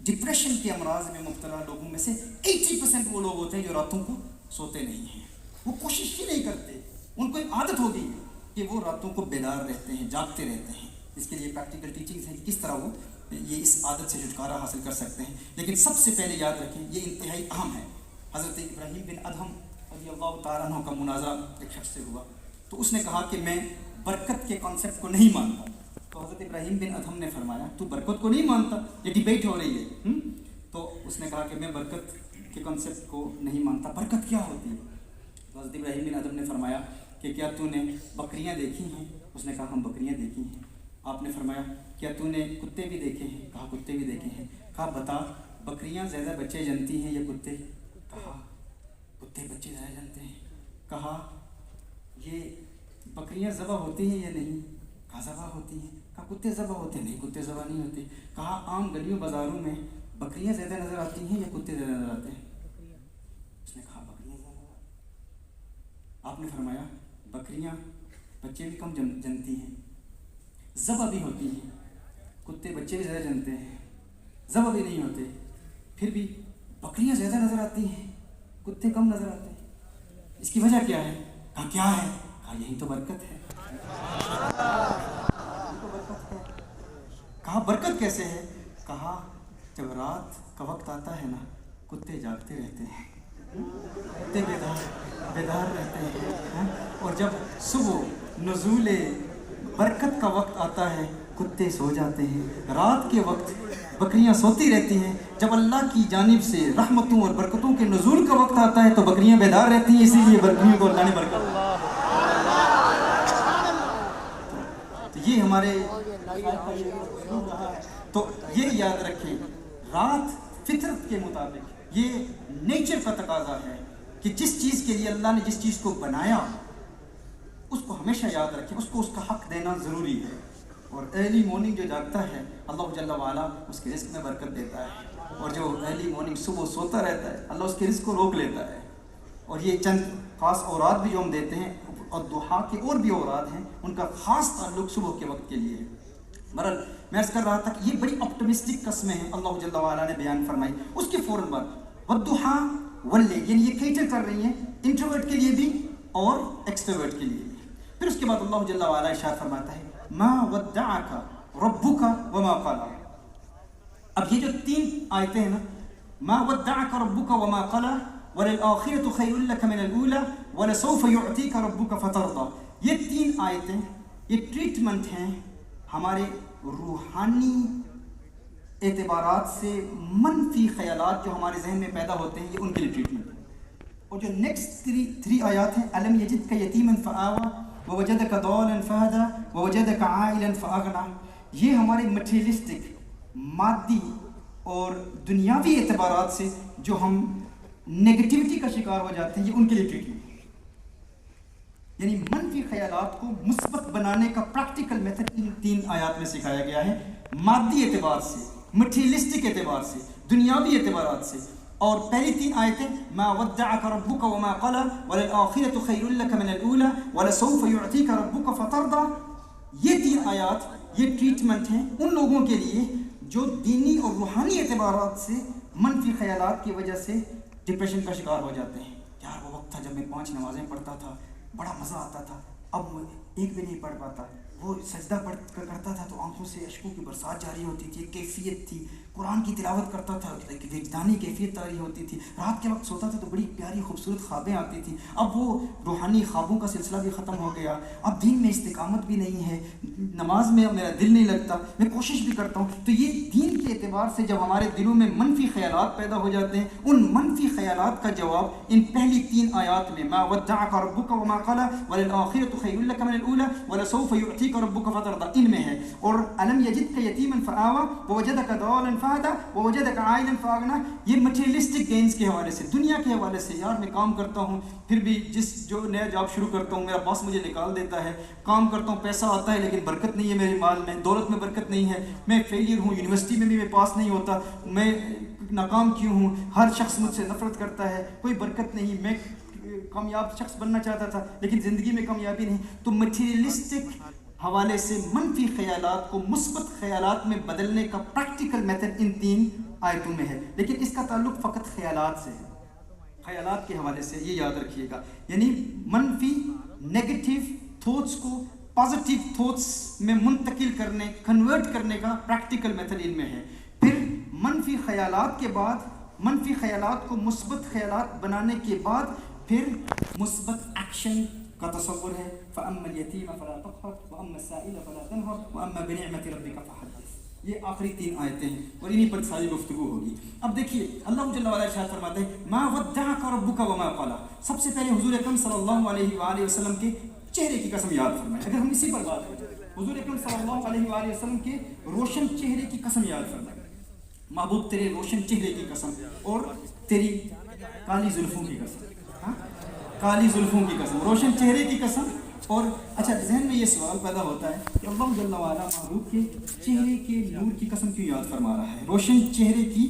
ڈپریشن کے امراض میں مبتلا لوگوں میں سے 80% وہ لوگ ہوتے ہیں جو راتوں کو سوتے نہیں ہیں، وہ کوشش ہی نہیں کرتے، ان کو ایک عادت ہو گئی ہے کہ وہ راتوں کو بیدار رہتے ہیں، جاگتے رہتے ہیں۔ اس کے لیے پریکٹیکل ٹیچنگز ہیں کہ کس طرح وہ یہ اس عادت سے چھٹکارا حاصل کر سکتے ہیں۔ لیکن سب سے پہلے یاد رکھیں، یہ انتہائی اہم ہے۔ حضرت ابراہیم بن ادہم رضی اللہ تعالیٰ عنہ کا مناظرہ ایک شخص سے ہوا، تو اس نے کہا کہ میں برکت کے کانسیپٹ کو نہیں مانتا۔ تو حضرت ابراہیم بن ادہم نے فرمایا تو برکت کو نہیں مانتا، یہ ڈیبیٹ ہو رہی ہے۔ تو اس نے کہا کہ میں برکت کے کانسیپٹ کو نہیں مانتا، برکت کیا ہوتی ہے؟ تو حضرت ابراہیم بن ادہم نے فرمایا کہ کیا تو نے بکریاں دیکھی ہیں؟ اس نے کہا ہم بکریاں دیکھی ہیں۔ آپ نے فرمایا کیا تو نے کتے بھی دیکھے ہیں؟ کہا کتے بھی دیکھے ہیں۔ کہا بتا بکریاں زیادہ بچے جنتی ہیں یا کتے؟ کہا کتے بچے زیادہ جنتے ہیں۔ کہا یہ بکریاں ذبح ہوتی ہیں یا نہیں؟ کہا ذبح ہوتی ہیں۔ کہا کتے ذبح ہوتے ہیں؟ نہیں کتے ذبح نہیں ہوتے۔ کہا عام گلیوں بازاروں میں بکریاں زیادہ نظر آتی ہیں یا کتے زیادہ نظر آتے ہیں؟ اس نے کہا بکریاں زیادہ۔ آپ نے فرمایا بکریاں بچے بھی کم جنتی ہیں، ذبح بھی ہوتی ہیں، کتے بچے بھی زیادہ جنتے ہیں، ذبح بھی نہیں ہوتے، پھر بھی بکریاں زیادہ نظر آتی ہیں، کتے کم نظر آتے ہیں، اس کی وجہ کیا ہے؟ کہا کیا ہے؟ کہا یہی تو برکت ہے۔ کہا برکت کیسے ہے؟ کہا جب رات کا وقت آتا ہے نا، کتے جاگتے رہتے ہیں، کتے بیدار رہتے ہیں، اور جب صبح نزول برکت کا وقت آتا ہے کتے سو جاتے ہیں، رات کے وقت بکریاں سوتی رہتی ہیں، جب اللہ کی جانب سے رحمتوں اور برکتوں کے نزول کا وقت آتا ہے تو بکریاں بیدار رہتی ہیں، اسی لیے بکریوں کو اللہ نے برکت۔ تو یہ ہمارے تو یہ یاد رکھیں، رات فطرت کے مطابق یہ نیچر کا تقاضا ہے کہ جس چیز کے لیے اللہ نے جس چیز کو بنایا اس کو ہمیشہ یاد رکھیں، اس کو اس کا حق دینا ضروری ہے۔ اور ارلی مارننگ جو جاگتا ہے اللہ جل وعلا اس کے رزق میں برکت دیتا ہے، اور جو ارلی مارننگ صبح سوتا رہتا ہے اللہ اس کے رزق کو روک لیتا ہے۔ اور یہ چند خاص اوراد بھی جو ہم دیتے ہیں، اور دعا کے اور بھی اوراد ہیں، ان کا خاص تعلق صبح کے وقت کے لیے ہے۔ بہرحال میں عرض کر رہا تھا کہ یہ بڑی آپٹمسٹک قسمیں ہیں اللہ جل وعلا نے بیان فرمائی۔ اس کے فوراً بعد والضحیٰ واللیل، یعنی یہ کیٹر کر رہی ہیں انٹروورٹ کے لیے بھی اور ایکسٹروورٹ کے لیے بھی۔ پھر اس کے بعد اللہ جل وعلا ارشاد فرماتا ہے ما ودعک ربک وما قلی۔ اب یہ جو تین آیتیں ہیں نا، ما ودعک ربک وما قلی وللآخرۃ خیر لک من الاولی ولسوف یعطیک ربک فترضی، یہ تین آیتیں یہ ٹریٹمنٹ ہیں ہمارے روحانی اعتبارات سے منفی خیالات جو ہمارے ذہن میں پیدا ہوتے ہیں، یہ ان کے لیے ٹریٹمنٹ ہے۔ اور جو نیکسٹ تھری آیات ہیں، الم یجدک یتیما فآوی ووجدک ضالا فہدی ووجدک عائلا فاغنی، یہ ہمارے مٹیریلسٹک مادی اور دنیاوی اعتبارات سے جو ہم نیگیٹیوٹی کا شکار ہو جاتے ہیں، یہ ان کے لیے ٹریٹمنٹ ہے۔ یعنی منفی خیالات کو مثبت بنانے کا پریکٹیکل میتھڈ ان تین آیات میں سکھایا گیا ہے، مادی اعتبار سے، مٹیریلسٹک اعتبار سے، دنیاوی اعتبارات سے۔ اور پہلی تین آیتیں ما ودعک ربک وما قلی وللآخرۃ خیر لک من الاولی ولسوف یعطیک ربک فترضی، یہ تین آیات یہ ٹریٹمنٹ ہیں ان لوگوں کے لیے جو دینی اور روحانی اعتبارات سے منفی خیالات کی وجہ سے ڈپریشن کا شکار ہو جاتے ہیں۔ یار وہ وقت تھا جب میں 5 نمازیں پڑھتا تھا، بڑا مزہ آتا تھا، اب ایک بھی نہیں پڑھ پاتا، وہ سجدہ کرتا تھا تو آنکھوں سے اشکوں کی برسات جاری ہوتی تھی، ایک کیفیت تھی، قرآن کی تلاوت کرتا تھا ایک وجدانی کیفیت جاری ہوتی تھی، رات کے وقت سوتا تھا تو بڑی پیاری خوبصورت خوابیں آتی تھیں۔ اب وہ روحانی خوابوں کا سلسلہ بھی ختم ہو گیا، اب دین میں استقامت بھی نہیں ہے، نماز میں میرا دل نہیں لگتا، میں کوشش بھی کرتا ہوں۔ تو یہ دین کے اعتبار سے جب ہمارے دلوں میں منفی خیالات پیدا ہو جاتے ہیں، ان منفی خیالات کا جواب ان پہلی تین آیات میں ما ودعک ربک وما قلی وللآخرۃ خیر لک من الاولی ولسوف یعطیک ربک فترضی ان میں ہے۔ اور الم یجدک یتیما فآوی ووجدک ضالا فہدی ووجدک عائلا فاغنی، یہ مٹیریلسٹک گینز کے حوالے سے، دنیا کے حوالے سے۔ یار میں کام کرتا ہوں، پھر بھی جو نیا جاب شروع کرتا ہوں میرا باس مجھے نکال دیتا ہے، کام کرتا ہوں پیسہ آتا ہے لیکن برکت نہیں ہے میرے مال میں، دولت میں برکت نہیں ہے، میں فیلئر ہوں، یونیورسٹی میں بھی میں پاس نہیں ہوتا، میں ناکام کیوں ہوں، ہر شخص مجھ سے نفرت کرتا ہے، کوئی برکت نہیں، میں کامیاب شخص بننا چاہتا تھا لیکن زندگی میں کامیابی نہیں۔ تو مٹیریلسٹک حوالے سے منفی خیالات کو مثبت خیالات میں بدلنے کا پریکٹیکل میتھڈ ان تین آیتوں میں ہے، لیکن اس کا تعلق فقط خیالات سے ہے، خیالات کے حوالے سے، یہ یاد رکھیے گا۔ یعنی منفی نیگیٹو تھوٹس کو پازیٹیو تھوٹس میں منتقل کرنے، کنورٹ کرنے کا پریکٹیکل میتھڈ ان میں ہے۔ پھر منفی خیالات کے بعد، منفی خیالات کو مثبت خیالات بنانے کے بعد پھر مثبت ایکشن کا تصور ہے، فَأَمَّا الْيَتِيمَ فَلَا تَقْهَرْ وَأَمَّا السَّائِلَ فَلَا تَنْهَرْ وَأَمَّا بِنِعْمَةِ رَبِّكَ فَحَدِّثْ، یہ آخری تین آیتیں ہیں اور انہی پر ساری گفتگو ہوگی۔ اب دیکھیے اللہ جل وعلا ارشاد فرماتے ہیں ما ودعک ربک وما قلی، سب سے پہلے حضور اکرم صلی اللہ علیہ وآلہ وسلم کے چہرے کی قسم یاد فرمائیں۔ اگر ہم اسی پر بات کریں، حضور اکرم صلی اللہ علیہ وآلہ وسلم کے روشن چہرے کی قسم یاد فرمائیں۔ محبوب تیرے روشن چہرے کی قسم اور تیری کالی زلفوں کی قسم، کالی زلفوں کی قسم، روشن چہرے کی قسم۔ اور اچھا ذہن میں یہ سوال پیدا ہوتا ہے کہ اللہ جل وعلا محبوب کے چہرے کے نور کی قسم کیوں یاد فرما رہا ہے، روشن چہرے کی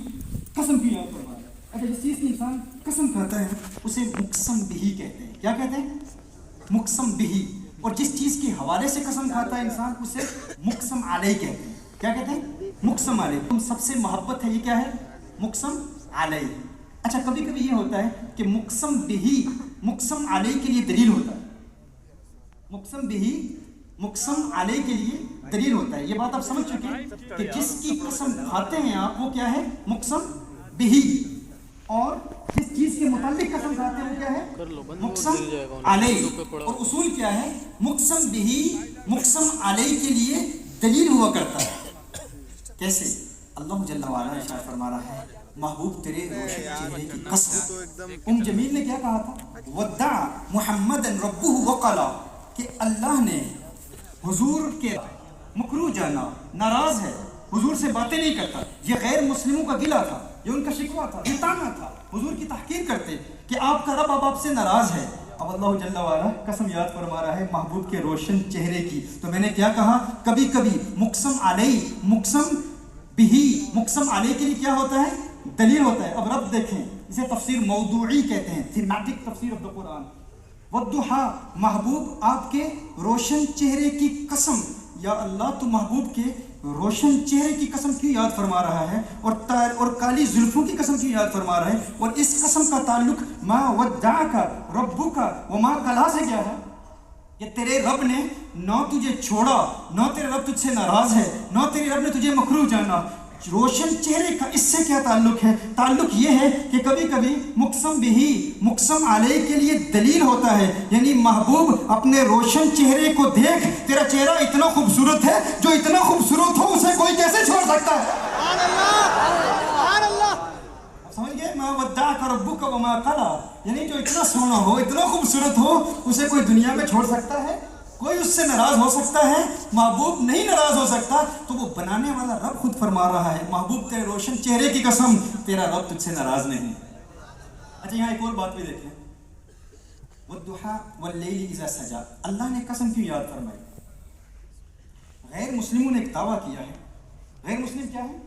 قسم کیوں یاد فرما رہا ہے؟ اچھا جس چیز کی انسان قسم کھاتا ہے اسے مقسم بہی کہتے ہیں۔ کیا کہتے ہیں؟ مقسم بہی۔ اور جس چیز کے حوالے سے قسم کھاتا ہے انسان اسے مقسم علیہ کہتے ہیں۔ کیا کہتے ہیں؟ مقسم علیہ۔ تم سب سے محبت ہے، یہ کیا ہے؟ مقسم علیہ۔ اچھا کبھی کبھی یہ ہوتا ہے کہ مقسم بہی مقسم علیہ کے لیے دلیل ہوتا ہے، مقسم بہی مقسم علیہ کے لیے دلیل ہوتا ہے۔ یہ بات آپ سمجھ چکے ہیں کہ جس کی قسم کھاتے ہیں آپ وہ کیا ہے؟ مقسم بہی۔ اور جس چیز کے متعلق قسم کھاتے ہیں وہ کیا ہے؟ مقسم علیہ. اور اصول کیا ہے؟ مقسم بہی مقسم علیہ کے لیے دلیل ہوا کرتا ہے. کیسے؟ اللہ جل وعلا ارشاد فرما رہا ہے محبوب تیرے روشن چہرے کی قسم. جمیل نے کیا کہا تھا؟ ودع محمد ربہ وقلا، کہ اللہ نے حضور کے مکروہ جانا، ناراض ہے، حضور سے باتیں نہیں کرتا. یہ غیر مسلموں کا گلہ تھا، یہ ان کا شکوہ تھا، یہ تانا تھا. حضور کی تحقیر کرتے کہ آپ کا رب اب آپ سے ناراض ہے. اب اللہ جل وعلا قسم یاد فرما رہا ہے محبوب کے روشن چہرے کی. تو میں نے کیا کہا؟ کبھی کبھی مقسم علیہ، مقسم بہی، مقسم علیہ کے لیے کیا ہوتا ہے؟ دلیل ہوتا ہے. اب رب دیکھیں، اسے تفسیر موضوعی کہتے ہیں، تھیمیٹک تفسیر آف دا قرآن. والضحیٰ، محبوب آپ کے روشن چہرے کی قسم. یا اللہ تو محبوب کے روشن چہرے کی قسم کیوں یاد فرما رہا ہے، اور کالی زلفوں کی قسم کیوں یاد فرما رہا ہے؟ اور اس قسم کا تعلق ما ودعک ربک وما قلا سے کیا ہے؟ کہ تیرے رب نے نہ تجھے چھوڑا، نہ تیرے رب تجھ سے ناراض ہے، نہ تیرے رب نے تجھے مکروہ جانا. روشن چہرے کا اس سے کیا تعلق ہے؟ تعلق یہ ہے کہ کبھی کبھی مقسم بہی مقسم علیہ کے لیے دلیل ہوتا ہے. یعنی محبوب اپنے روشن چہرے کو دیکھ، تیرا چہرہ اتنا خوبصورت ہے، جو اتنا خوبصورت ہو اسے کوئی کیسے چھوڑ سکتا ہے؟ سبحان اللہ. سمجھ گئے؟ ما ودعک ربک وما قلا، یعنی جو اتنا سونا ہو، اتنا خوبصورت ہو، اسے کوئی دنیا میں چھوڑ سکتا ہے؟ کوئی اس سے ناراض ہو سکتا ہے؟ محبوب نہیں ناراض ہو سکتا. تو وہ بنانے والا رب خود فرما رہا ہے محبوب تیرے روشن چہرے کی قسم، تیرا رب تجھ سے ناراض نہیں. اچھا یہاں ایک اور بات بھی دیکھیں، والضحیٰ واللیل اذا سجا. اللہ نے قسم کیوں یاد فرمائی؟ غیر مسلموں نے ایک دعویٰ کیا ہے. غیر مسلم کیا ہے؟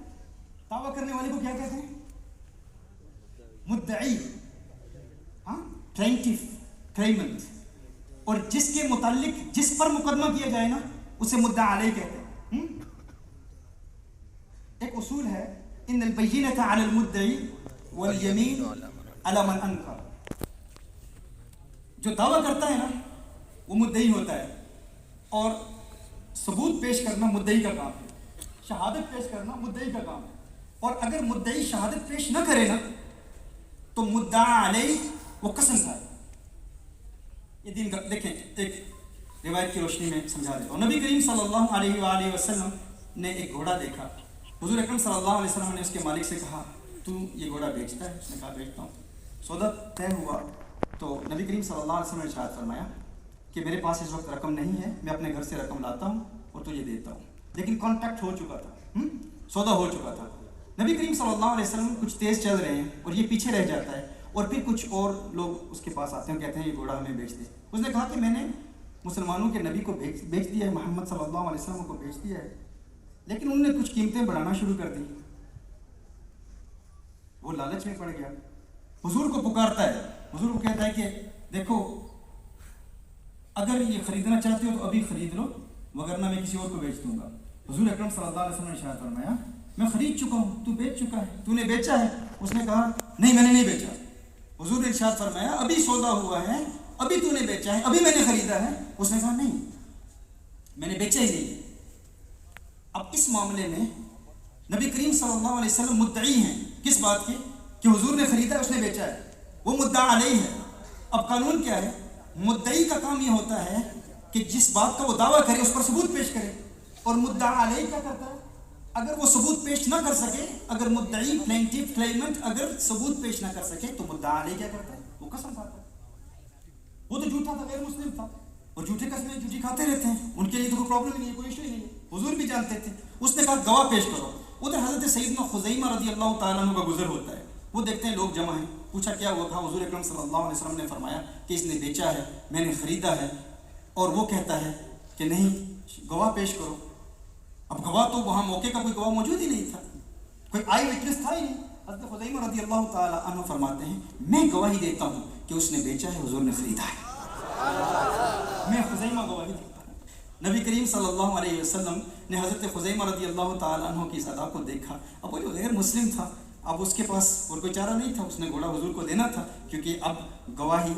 دعویٰ کرنے والے کو کیا کہتے ہیں؟ مدعی، ہاں، پلینٹیف، کلیمنٹ. اور جس کے متعلق جس پر مقدمہ کیا جائے نا اسے مدعا علیہ کہتے ہیں. ایک اصول ہے ان البینۃ علی المدعی والیمین علی من انکر. جو دعویٰ کرتا ہے نا وہ مدعی ہوتا ہے، اور ثبوت پیش کرنا مدعی کا کام ہے، شہادت پیش کرنا مدعی کا کام ہے. اور اگر مدعی شہادت پیش نہ کرے نا تو مدعا علیہ وہ قسم کھائے. یہ دین کا دیکھیں، ایک روایت کی روشنی میں سمجھا دیتا ہوں. نبی کریم صلی اللہ علیہ وآلہ وسلم نے ایک گھوڑا دیکھا. حضور اکرم صلی اللہ علیہ وسلم نے اس کے مالک سے کہا تو یہ گھوڑا بیچتا ہے؟ اس نے کہا بیچتا ہوں. سودا طے ہوا تو نبی کریم صلی اللہ علیہ وسلم نے ارشاد فرمایا کہ میرے پاس اس وقت رقم نہیں ہے، میں اپنے گھر سے رقم لاتا ہوں اور تجھے دیتا ہوں. لیکن کانٹیکٹ ہو چکا تھا، سودا ہو چکا تھا. نبی کریم صلی اللہ علیہ وسلم کچھ تیز چل رہے ہیں اور یہ پیچھے رہ جاتا ہے، اور پھر کچھ اور لوگ اس کے پاس آتے ہیں، کہتے ہیں یہ گھوڑا ہمیں بیچ دے. اس نے کہا کہ میں نے مسلمانوں کے نبی کو بیچ دیا ہے، محمد صلی اللہ علیہ وسلم کو بیچ دیا ہے، لیکن انہوں نے کچھ قیمتیں بڑھانا شروع کر دی. وہ لالچ میں پڑ گیا، حضور کو پکارتا ہے، حضور کو کہتا ہے کہ دیکھو اگر یہ خریدنا چاہتے ہو تو ابھی خرید لو، وگرنہ میں کسی اور کو بیچ دوں گا. حضور اکرم صلی اللہ علیہ وسلم نے ارشاد فرمایا میں خرید چکا ہوں، تو بیچ چکا ہے، تو نے بیچا ہے؟ اس نے کہا نہیں میں نے نہیں بیچا. حضور نے ارشاد فرمایا ابھی سودا ہوا ہے، ابھی تو نے بیچا ہے، ابھی میں نے خریدا ہے. اس نے کہا نہیں میں نے بیچا ہی نہیں. اب اس معاملے میں نبی کریم صلی اللہ علیہ وسلم مدعی ہیں کس بات کے؟ کہ حضور نے خریدا ہے، اس نے بیچا ہے، وہ مدعا علیہ ہے. اب قانون کیا ہے؟ مدعی کا کام یہ ہوتا ہے کہ جس بات کا وہ دعویٰ کرے اس پر ثبوت پیش کرے. اور مدعا علیہ کیا کرتا ہے؟ اگر وہ ثبوت پیش نہ کر سکے، اگر مدعی پلینٹیف کلیمنٹ اگر ثبوت پیش نہ کر سکے تو مدعا علیہ کیا کرتا ہے؟ وہ قسم کھاتا ہے. وہ تو جھوٹا تھا، غیر مسلم تھا، اور جھوٹے قسمیں جھوٹی کھاتے رہتے ہیں، ان کے لیے تو کوئی پرابلم ہی نہیں ہے، کوئی ایشو ہی نہیں ہے. حضور بھی جانتے تھے. اس نے کہا گواہ پیش کرو. ادھر حضرت سیدنا خزیمہ رضی اللہ تعالیٰ عنہ کا گزر ہوتا ہے. وہ دیکھتے ہیں لوگ جمع ہیں. پوچھا کیا ہوا؟ کہا حضور اکرم صلی اللہ علیہ وسلم نے فرمایا کہ اس نے بیچا ہے، میں نے خریدا ہے. اور وہ کہتا ہے کہ نہیں گواہ پیش کرو. اب گواہ تو وہاں موقع کا کوئی گواہ موجود ہی نہیں تھا، کوئی آئی وٹنس تھا ہی نہیں. حضرت خزیمہ رضی اللہ تعالیٰ عنہ فرماتے ہیں میں گواہی دیتا ہوں کہ اس نے بیچا ہے، حضور نے خریدا ہے. میں خزیمہ گواہی دیتا ہوں. نبی کریم صلی اللہ علیہ وسلم نے حضرت خزیمہ رضی اللہ تعالیٰ عنہ کی ادا کو دیکھا. اب وہ جو غیر مسلم تھا، اب اس کے پاس اور کوئی چارہ نہیں تھا، اس نے گھوڑا حضور کو دینا تھا، کیونکہ اب گواہی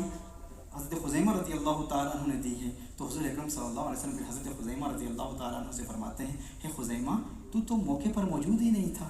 حضرت خزیمہ رضی اللہ تعالیٰ عنہ نے دی ہے. تو حضور اکرم صلی اللہ علیہ وسلم حضرت خزیمہ رضی اللہ تعالیٰ عنہ سے فرماتے ہیں کہ خزیمہ تو موقع پر موجود ہی نہیں تھا،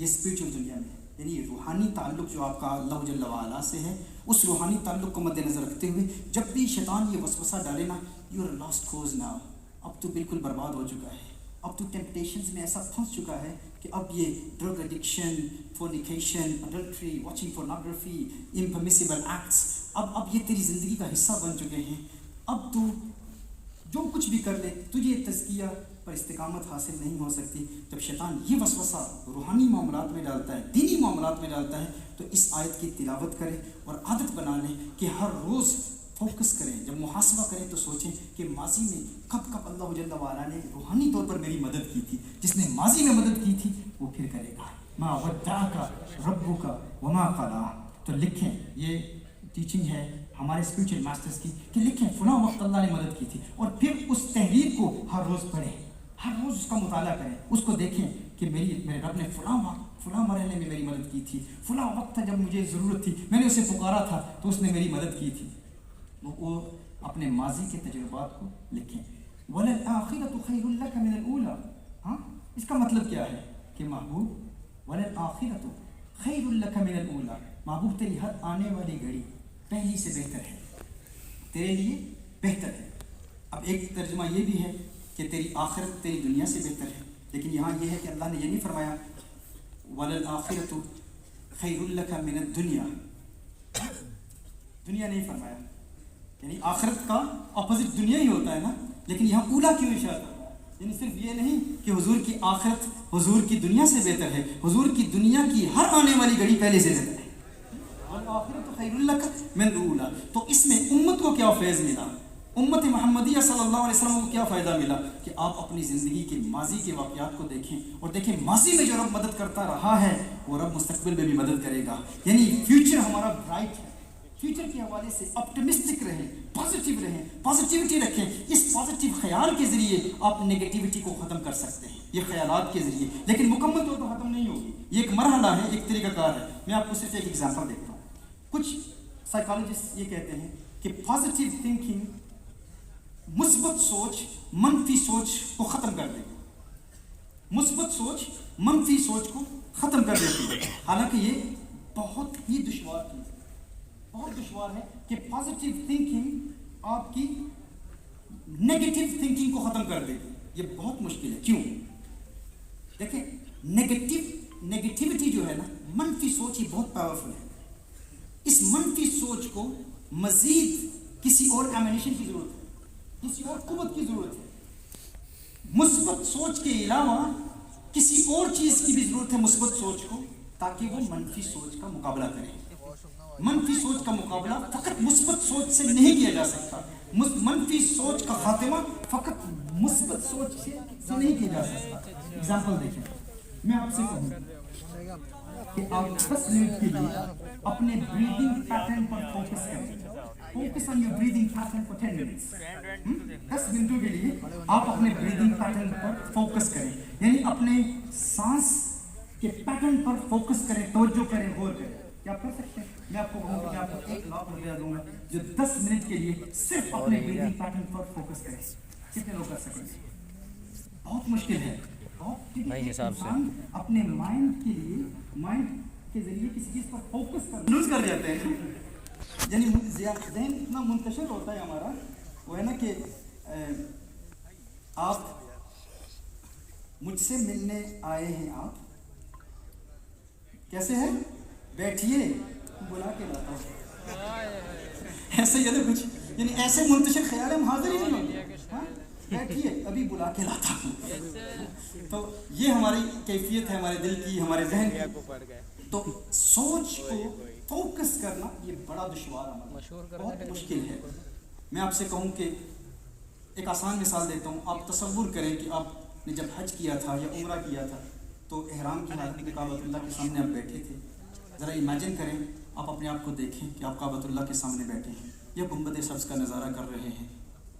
یہ اسپریچول دنیا میں، یعنی روحانی تعلق جو آپ کا اللہ جل وعلا سے ہے، اس روحانی تعلق کو مد نظر رکھتے ہوئے جب بھی شیطان یہ وسوسہ ڈالے نا، you are lost cause now, اب تو بالکل برباد ہو چکا ہے، اب تو ٹیمپٹیشنز میں ایسا پھنس چکا ہے کہ اب یہ drug addiction, fornication, adultery, watching pornography, impermissible acts, اب یہ تیری زندگی کا حصہ بن چکے ہیں، اب تو جو کچھ بھی کر لے تجھے تزکیہ پر استقامت حاصل نہیں ہو سکتی۔ جب شیطان یہ وسوسہ روحانی معاملات میں ڈالتا ہے، دینی معاملات میں ڈالتا ہے، تو اس آیت کی تلاوت کریں اور عادت بنا لیں کہ ہر روز فوکس کریں، جب محاسبہ کریں تو سوچیں کہ ماضی میں کب کب اللہ جل وعلا نے روحانی طور پر میری مدد کی تھی، جس نے ماضی میں مدد کی تھی وہ پھر کرے گا۔ ما ودعک ربک وما قلی، تو لکھیں، یہ ٹیچنگ ہے ہمارے اسپریچل ماسٹرز کی کہ لکھیں فلاں وقت اللہ نے مدد کی تھی، اور پھر اس تحریر کو ہر روز پڑھیں، ہر روز اس کا مطالعہ کریں، اس کو دیکھیں کہ میرے رب نے فلاں وقت فلاں مرحلے میں میری مدد کی تھی، فلاں وقت تھا جب مجھے ضرورت تھی، میں نے اسے پکارا تھا تو اس نے میری مدد کی تھی۔ وہ اپنے ماضی کے تجربات کو لکھیں۔ وَلَلْآخِرَةُ خَيْرٌ لَكَ مِنَ الْأُولَىٰ، ہاں اس کا مطلب کیا ہے کہ محبوب وَلَلْآخِرَةُ خَيْرٌ لَكَ مِنَ الْأُولَىٰ، محبوب تیری ہر آنے والی گھڑی پہلی سے بہتر ہے، تیرے لیے بہتر ہے۔ اب ایک ترجمہ یہ بھی ہے کہ تیری آخرت تیری دنیا سے بہتر ہے، لیکن یہاں یہ ہے کہ اللہ نے یہ نہیں فرمایا وَلَلْآخِرَةُ خَيْرٌ لَكَ مِنَ الدُّنْيَا، دنیا نہیں فرمایا، یعنی آخرت کا اپوزٹ دنیا ہی ہوتا ہے نا، لیکن یہاں اولا کیوں اشارہ کرتا ہے؟ یعنی صرف یہ نہیں کہ حضور کی آخرت حضور کی دنیا سے بہتر ہے، حضور کی دنیا کی ہر آنے والی گھڑی پہلے سے بہتر ہے۔ وَالْآخِرَةُ خَيْرٌ لَكَ مِنَ الْأُولَىٰ، تو اس میں امت کو کیا فیض ملا، امت محمدیہ صلی اللہ علیہ وسلم کو کیا فائدہ ملا کہ آپ اپنی زندگی کے ماضی کے واقعات کو دیکھیں اور دیکھیں ماضی میں جو رب مدد کرتا رہا ہے وہ رب مستقبل میں بھی مدد کرے گا، یعنی فیوچر ہمارا برائٹ ہے۔ فیوچر کے حوالے سے آپٹمسٹک رہیں، پازیٹیو رہیں، پازیٹیوٹی رکھیں، اس پازیٹیو خیال کے ذریعے آپ نگیٹیوٹی کو ختم کر سکتے ہیں، یہ خیالات کے ذریعے، لیکن مکمل طور پر ختم نہیں ہوگی، یہ ایک مرحلہ ہے، ایک طریقہ کار ہے۔ میں آپ کو صرف ایک ایگزامپل دیکھتا ہوں۔ کچھ سائیکالوجسٹ یہ کہتے ہیں کہ پازیٹیو تھنکنگ، مثبت سوچ منفی سوچ کو ختم کر دے گی، مثبت سوچ منفی سوچ کو ختم کر دیتی ہے، حالانکہ یہ بہت ہی دشوار چیز ہے، بہت دشوار ہے کہ پازیٹیو تھنکنگ آپ کی نیگیٹو تھنکنگ کو ختم کر دے گی، یہ بہت مشکل ہے۔ کیوں؟ دیکھیں نیگیٹیوٹی جو ہے نا، منفی سوچ، یہ بہت پاورفل ہے، اس منفی سوچ کو مزید کسی اور ایمینیشن کی ضرورت ہے، کسی اور قوت کی ضرورت ہے، مثبت سوچ کے علاوہ کسی اور چیز کی بھی ضرورت ہے مثبت سوچ کو، تاکہ وہ منفی سوچ کا مقابلہ کرے۔ منفی سوچ کا مقابلہ فقط مثبت سوچ سے نہیں کیا جا سکتا، منفی سوچ کا خاتمہ فقط مثبت سوچ سے نہیں کیا جا سکتا۔ ایگزامپل دیکھیں، میں آپ سے کہوں کہ آپ 10 منٹ کے لیے اپنے بریدنگ پیٹرن پر فوکس کریں، focus on your breathing pattern for 10 minutes, 10 منٹوں کے لیے آپ اپنے بریدنگ پیٹرن پر فوکس کریں، یعنی اپنے سانس کے پیٹرن پر فوکس کریں، توجہ کریں، غور کریں۔ کیا آپ کر سکتے ہیں؟ میں آپ کو کہوں کہ آپ کو 1 لاکھ روپیہ دوں گا جو 10 منٹ کے لیے صرف اپنے بریدنگ پیٹرن پر فوکس کریں۔ کتنے لوگ کر سکیں گے؟ بہت مشکل ہے، بہت حساب سے اپنے مائنڈ کے لیے، مائنڈ کے ذریعے کسی چیز پر فوکس کر لوز کر جاتے ہیں، یعنی ذہن اتنا منتشر ہوتا ہے ہمارا، وہ ہے نا کہ آپ مجھ سے ملنے آئے ہیں، آپ کیسے ہیں؟ بیٹھیے بلا کے لاتا ہوں، ایسے ہی ہے نا کچھ، یعنی ایسے منتشر خیال ہم حاضر ہی نہیں ہوں گے، ہاں بیٹھیے ابھی بلا کے لاتا ہوں۔ تو یہ ہماری کیفیت ہے ہمارے دل کی، ہمارے ذہن کی۔ تو سوچ کو فوکس کرنا یہ بڑا دشوار عمل ہے، بہت مشکل ہے۔ میں آپ سے کہوں کہ ایک آسان مثال دیتا ہوں، آپ تصور کریں کہ آپ نے جب حج کیا تھا یا عمرہ کیا تھا تو احرام کی حالت میں کعبۃ اللہ کے سامنے آپ بیٹھے تھے، ذرا امیجن کریں، آپ اپنے آپ کو دیکھیں کہ آپ کعبۃ اللہ کے سامنے بیٹھے ہیں یا گنبد سبز کا نظارہ کر رہے ہیں۔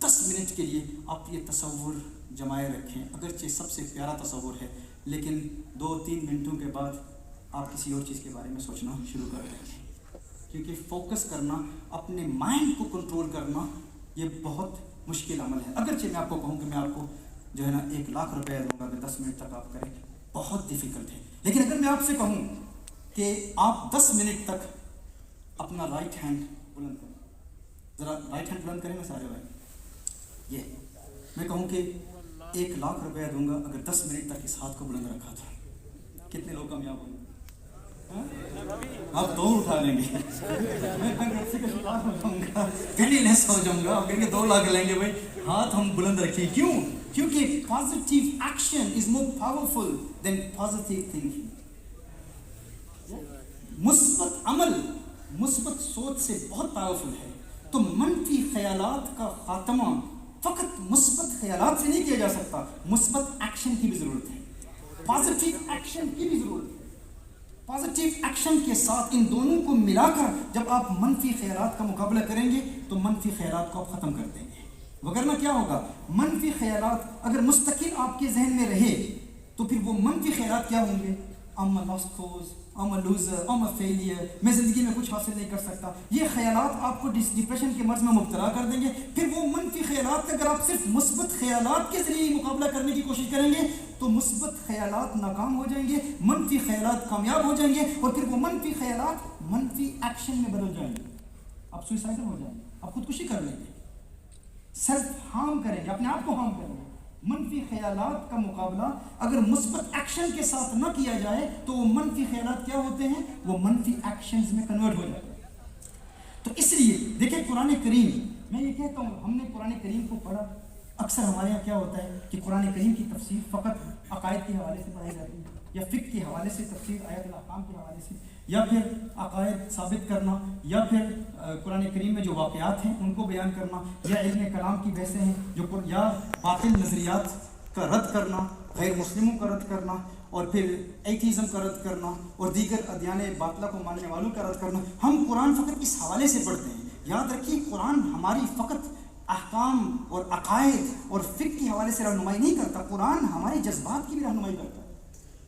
10 منٹ کے لیے آپ یہ تصور جمائے رکھیں، اگرچہ سب سے پیارا تصور ہے، لیکن 2-3 منٹوں کے بعد آپ کسی اور چیز کے بارے میں سوچنا شروع کر دیں گے، کیونکہ فوکس کرنا، اپنے مائنڈ کو کنٹرول کرنا یہ بہت مشکل عمل ہے۔ اگرچہ میں آپ کو کہوں کہ میں آپ کو جو ہے نا 1 لاکھ روپے دوں گا کہ 10 منٹ تک آپ کریں، بہت ڈیفیکلٹ ہے۔ لیکن اگر میں آپ سے کہوں کہ آپ 10 منٹ تک اپنا رائٹ ہینڈ بلند کریں، ذرا رائٹ ہینڈ بلند کریں نا سارے بھائی، یہ میں کہوں کہ 1,00,000 روپیہ دوں گا اگر 10 منٹ تک اس ہاتھ کو بلند رکھا تھا، کتنے لوگ کامیاب ہوں گے؟ آپ 2 اٹھا لیں گے، میں بینکرپسی کا شکار ہو جاؤں گا، پینی لیس ہو جاؤں گا، آپ کہیں گے 2 لاکھ لیں گے بھائی، ہاتھ ہم بلند رکھیں. کیوں؟ کیونکہ positive action is more powerful then positive thinking. مثبت عمل مثبت سوچ سے بہت پاورفل ہے. تو منفی خیالات کا خاتمہ فقط مثبت خیالات سے نہیں کیا جا سکتا، مثبت ایکشن کی بھی ضرورت ہے، پازیٹیو ایکشن کی بھی ضرورت ہے. پازیٹیو ایکشن کے ساتھ ان دونوں کو ملا کر جب آپ منفی خیالات کا مقابلہ کریں گے تو منفی خیالات کو آپ ختم کر دیں گے. وگرنہ کیا ہوگا؟ منفی خیالات اگر مستقل آپ کے ذہن میں رہے تو پھر وہ منفی خیالات کیا ہوں گے؟ I'm a lost cause, I'm a loser, I'm a failure, میں زندگی میں کچھ حاصل نہیں کر سکتا. یہ خیالات آپ کو ڈپریشن کے مرض میں مبتلا کر دیں گے. پھر وہ منفی خیالات کا اگر آپ صرف مثبت خیالات کے ذریعے مقابلہ کرنے کی کوشش کریں گے تو مثبت خیالات ناکام ہو جائیں گے، منفی خیالات کامیاب ہو جائیں گے، اور پھر وہ منفی خیالات منفی ایکشن میں بدل جائیں گے. آپ سوئسائڈل ہو جائیں گے، آپ خودکشی کر لیں گے، سیلف ہارم کریں گے، اپنے آپ کو ہارم کریں گے. منفی خیالات کا مقابلہ اگر مثبت ایکشن کے ساتھ نہ کیا جائے تو وہ منفی خیالات کیا ہوتے ہیں؟ وہ منفی ایکشنز میں کنورٹ ہو جاتے ہیں. تو اس لیے دیکھیں قرآن کریم، میں یہ کہتا ہوں ہم نے قرآن کریم کو پڑھا، اکثر ہمارے یہاں کیا ہوتا ہے کہ قرآن کریم کی تفسیر فقط عقائد کے حوالے سے پڑھائی جاتی ہے، یا فقہ کے حوالے سے تفسیر آیات الاحکام کے حوالے سے، یا پھر عقائد ثابت کرنا، یا پھر قرآن کریم میں جو واقعات ہیں ان کو بیان کرنا، یا علم کلام کی بحثیں ہیں جو یا باطل نظریات کا رد کرنا، غیر مسلموں کا رد کرنا، اور پھر ایتھیزم کا رد کرنا، اور دیگر ادیان باطلہ کو ماننے والوں کا رد کرنا. ہم قرآن فقط اس حوالے سے پڑھتے ہیں. یاد رکھیے قرآن ہماری فقط احکام اور عقائد اور فقہ کے حوالے سے رہنمائی نہیں کرتا، قرآن ہمارے جذبات کی بھی رہنمائی کرتا ہے،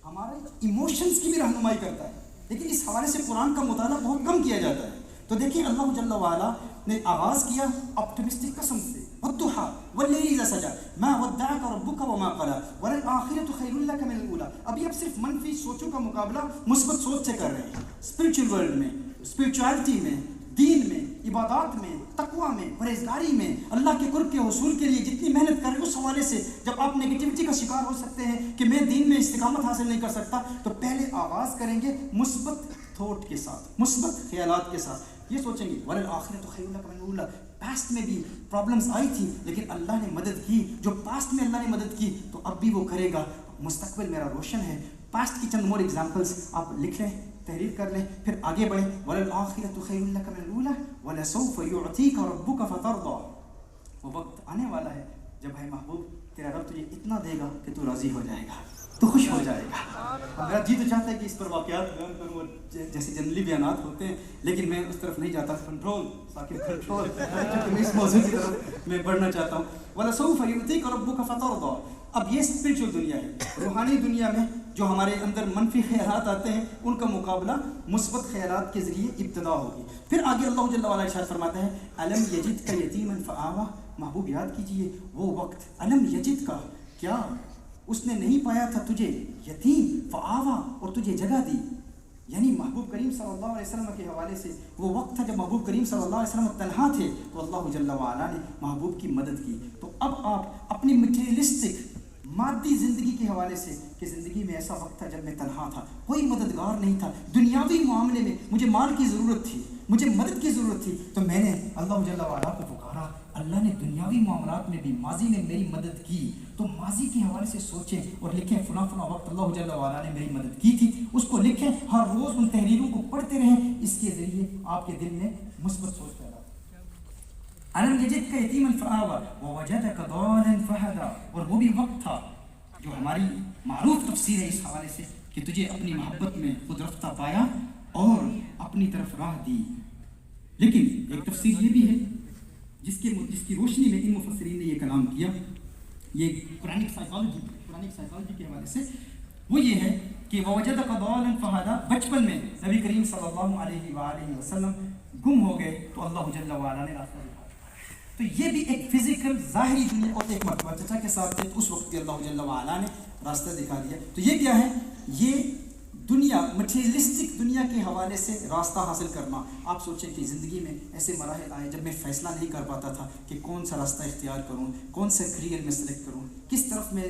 ہمارے ایموشنز کی بھی رہنمائی کرتا ہے. لیکن اس حوالے سے قرآن کا مطالعہ بہت کم کیا جاتا ہے. تو دیکھیں اللہ جل وعلا نے آغاز کیا آپٹمسٹک قسم سے، والضحیٰ واللیل اذا سجی ما ودعک ربک وما قلی وللآخرۃ خیر لک من الاولی. ابھی اب صرف منفی سوچوں کا مقابلہ مثبت سوچ سے کر رہے ہیں. اسپرچل ورلڈ میں، اسپرچویلٹی میں، دین میں، عبادات میں، تقویٰ میں، پرہیزگاری میں، اللہ کے قرب کے حصول کے لیے جتنی محنت کریں اس حوالے سے جب آپ نگیٹیوٹی کا شکار ہو سکتے ہیں کہ میں دین میں استقامت حاصل نہیں کر سکتا، تو پہلے آغاز کریں گے مثبت تھوٹ کے ساتھ، مثبت خیالات کے ساتھ. یہ سوچیں گے وَلَلْآخِرَةُ خَيْرٌ لَكَ مِنَ الْأُولَىٰ. پاسٹ میں بھی پرابلمس آئی تھی لیکن اللہ نے مدد کی. جو پاسٹ میں اللہ نے مدد کی تو اب بھی وہ کرے گا. مستقبل میرا روشن ہے. پاسٹ کی چند مور ایگزامپلس آپ لکھ لیں، تحریر کر لیں، پھر آگے بڑھیں. وَلَلْآخِرَةُ خَيْرٌ لَكَ مِنَ الْأُولَىٰ وَلَسَوْفَ يُعْطِيكَ رَبُّكَ فَتَرْضَىٰ. وہ وقت آنے والا ہے جب ہے محبوب تیرا رب تجھے اتنا دے گا کہ تو راضی ہو جائے گا، تو خوش ہو جائے گا. میرا جی تو چاہتا ہے کہ اس پر واقعات بیان کروں اور جیسے جنرلی بیانات ہوتے ہیں، لیکن میں اس طرف نہیں جاتا. کنٹرول ساکن کنٹرول، اس موضوع کی طرف میں بڑھنا چاہتا ہوں. وَلَسَوْفَ يُعْطِيكَ رَبُّكَ فَتَرْضَىٰ. اب یہ اسپرچل دنیا ہے. روحانی دنیا میں جو ہمارے اندر منفی خیالات آتے ہیں ان کا مقابلہ مثبت خیالات کے ذریعے ابتدا ہوگی. پھر آگے اللہ جل وعلا ارشاد فرماتا ہے الم یجد کا یتیما فآویٰ. محبوب یاد کیجئے وہ وقت، الم یجد کا، کیا اس نے نہیں پایا تھا تجھے یتیم فآویٰ اور تجھے جگہ دی. یعنی محبوب کریم صلی اللہ علیہ وسلم کے حوالے سے وہ وقت تھا جب محبوب کریم صلی اللہ علیہ وسلم تنہا تھے تو اللہ جل وعلا نے محبوب کی مدد کی. تو اب آپ اپنی مٹیریلسٹک مادی زندگی کے حوالے سے کہ زندگی میں ایسا وقت تھا جب میں تنہا تھا، کوئی مددگار نہیں تھا، دنیاوی معاملے میں مجھے مال کی ضرورت تھی، مجھے مدد کی ضرورت تھی، تو میں نے اللہ جل وعلا کو پکارا. اللہ نے دنیاوی معاملات میں بھی ماضی میں میری مدد کی. تو ماضی کے حوالے سے سوچیں اور لکھیں فلاں فلاں وقت اللہ جل وعلا نے میری مدد کی تھی. اس کو لکھیں، ہر روز ان تحریروں کو پڑھتے رہیں. اس کے ذریعے آپ کے دل میں مثبت سوچ پیدا. الم یجد کا یتیما فآویٰ ووجدک ضالا فہدیٰ. اور وہ بھی وقت تھا جو ہماری معروف تفسیر ہے اس حوالے سے کہ تجھے اپنی محبت میں خود رفتہ پایا اور اپنی طرف راہ دی. لیکن ایک تفسیر یہ بھی ہے جس کی روشنی میں ان مفسرین نے یہ کلام کیا، یہ قرآنک سائیکالوجی کے حوالے سے، وہ یہ ہے کہ ووجدک ضالا فہدیٰ. بچپن میں نبی کریم صلی اللہ علیہ وآلہ وسلم گم ہو گئے تو اللہ جل وعلا نے راستہ دکھایا. تو یہ بھی ایک فزیکل ظاہری دنیا، اور ایک مرتبہ چچا کے ساتھ تھے تو اس وقت بھی اللہ جل وعلا نے راستہ دکھا دیا. تو یہ کیا ہے؟ یہ دنیا مٹیریلسٹک دنیا کے حوالے سے راستہ حاصل کرنا. آپ سوچیں کہ زندگی میں ایسے مراحل آئے جب میں فیصلہ نہیں کر پاتا تھا کہ کون سا راستہ اختیار کروں, کون سے کریئر میں سلیکٹ کروں, کس طرف میں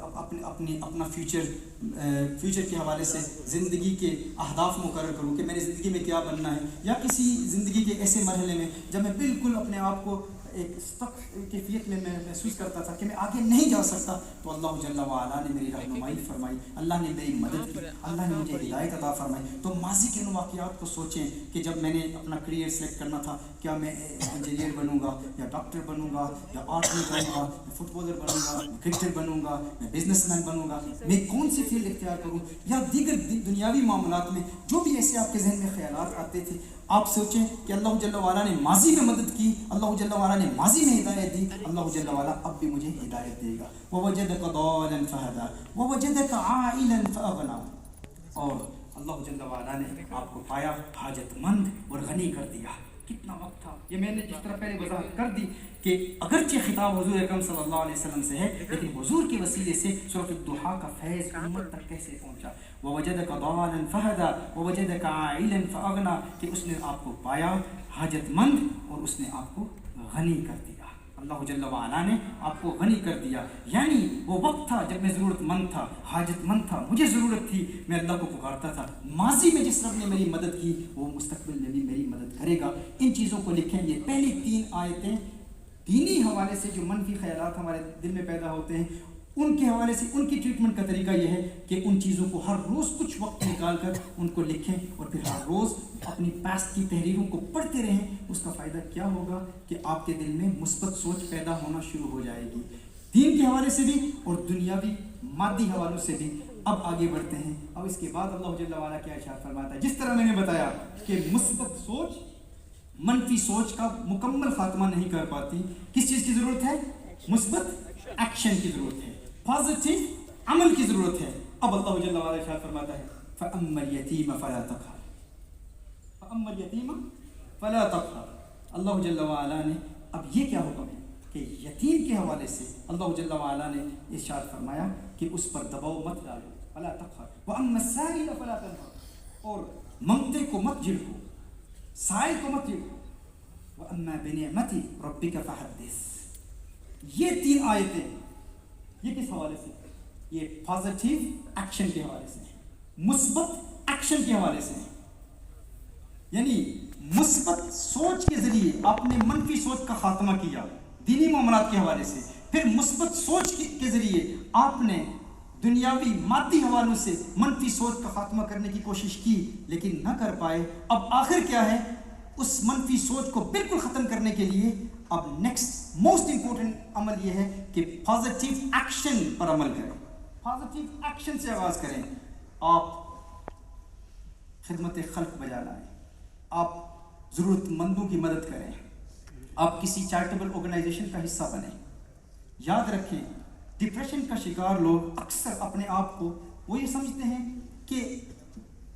اپنا فیوچر کے حوالے سے زندگی کے اہداف مقرر کروں کہ میں نے زندگی میں کیا بننا ہے. یا کسی زندگی کے ایسے مرحلے میں جب میں بالکل اپنے آپ کو ایک سخت کیفیت میں محسوس کرتا تھا کہ میں آگے نہیں جا سکتا, تو اللہ جل وعلا نے میری رہنمائی فرمائی, اللہ نے میری مدد کی, اللہ نے مجھے ہدایت عطا فرمائی. تو ماضی کے ان واقعات کو سوچیں کہ جب میں نے اپنا کریئر سلیکٹ کرنا تھا, کیا میں انجینئر بنوں گا یا ڈاکٹر بنوں گا یا آرٹ میں بنوں گا, میں فٹ بالر بنوں گا, میں کرکٹر بنوں گا, میں بزنس مین بنوں گا, میں کون سی فیلڈ اختیار کروں, یا دیگر دنیاوی معاملات میں جو بھی ایسے آپ کے ذہن میں خیالات آتے تھے. آپ سوچیں کہ اللہ جل وعلا نے ماضی میں مدد کی, اللہ جل وعلا نے ماضی میں ہدایت دی, اللہ جل وعلا اب بھی مجھے ہدایت دے گا. وَوَجَدَكَ ضَالًا فَهَدَىٰ وَوَجَدَكَ عَائِلًا فَأَغْنَىٰ. اور اللہ جل وعلا نے آپ کو پایا حاجت مند اور غنی کر دیا. کتنا وقت تھا, یہ میں نے جس طرح پہلے وضاحت کر دی کہ اگرچہ خطاب حضور اکرم صلی اللہ علیہ وسلم سے ہے, لیکن حضور کے وسیلے سے سورۃ الضحیٰ کا فیض امت تک کیسے پہنچا. وَوَجَدَكَ ضَالًا فَهَدَىٰ وَوَجَدَكَ عَائِلًا فَأَغْنَىٰ, کہ اس نے آپ کو پایا حاجت مند اور اس نے آپ کو غنی کر دیا. اللہ جل وعلا نے آپ کو غنی کر دیا. یعنی وہ وقت تھا جب میں ضرورت مند تھا, حاجت مند تھا, مجھے ضرورت تھی, میں اللہ کو پکارتا تھا. ماضی میں جس رب نے میری مدد کی وہ مستقبل میں بھی میری مدد کرے گا. ان چیزوں کو لکھیں. یہ پہلی 3 آیتیں دینی حوالے سے جو منفی خیالات ہمارے دل میں پیدا ہوتے ہیں ان کے حوالے سے ان کی ٹریٹمنٹ کا طریقہ یہ ہے کہ ان چیزوں کو ہر روز کچھ وقت نکال کر ان کو لکھیں اور پھر ہر روز اپنی پاسٹ کی تحریروں کو پڑھتے رہیں. اس کا فائدہ کیا ہوگا کہ آپ کے دل میں مثبت سوچ پیدا ہونا شروع ہو جائے گی, دین کے حوالے سے بھی اور دنیاوی مادی حوالوں سے بھی. اب آگے بڑھتے ہیں. اب اس کے بعد اللہ جل وعلا کیا ارشاد فرماتا ہے, جس طرح میں نے بتایا کہ مثبت سوچ منفی سوچ کا مکمل خاتمہ نہیں کر پاتی. کس چیز کی ضرورت ہے؟ مثبت ایکشن کی ضرورت ہے, پازیٹیو عمل کی ضرورت ہے. اب اللہ جل وعلا ارشاد فرماتا ہے فَأَمَّا الْيَتِيمَ فَلَا تَقْهَرْ فَأَمَّا الْيَتِيمَ فَلَا تَقْهَرْ. اللہ جل وعلا نے اب یہ کیا حکم ہے کہ یتیم کے حوالے سے اللہ جل وعلا نے ارشاد فرمایا کہ اس پر دباؤ مت ڈالو. فَلَا تَقْهَرْ وَأَمَّا السَّائِلَ فَلَا تَنْهَرْ, اور منگتے کو مت جھڑکو, سائل کو مت جھڑکو. وَأَمَّا بِنِعْمَتِ رَبِّكَ فَحَدِّثْ. یہ 3 آیتیں یہ کس حوالے سے؟ یہ پازیٹیو ایکشن کے حوالے سے, مثبت ایکشن کے حوالے سے. یعنی مثبت سوچ کے ذریعے آپ نے منفی سوچ کا خاتمہ کیا دینی معاملات کے حوالے سے, پھر مثبت سوچ کے ذریعے آپ نے دنیاوی مادی حوالوں سے منفی سوچ کا خاتمہ کرنے کی کوشش کی لیکن نہ کر پائے. اب آخر کیا ہے؟ اس منفی سوچ کو بالکل ختم کرنے کے لیے اب نیکسٹ موسٹ امپورٹنٹ عمل یہ ہے کہ پازیٹیو ایکشن پر عمل کریں. پازیٹیو ایکشن سے آغاز کریں. آپ خدمت خلق بجا لائیں, آپ ضرورت مندوں کی مدد کریں, آپ کسی چیریٹیبل آرگنائزیشن کا حصہ بنیں. یاد رکھیں ڈپریشن کا شکار لوگ اکثر اپنے آپ کو وہ یہ سمجھتے ہیں کہ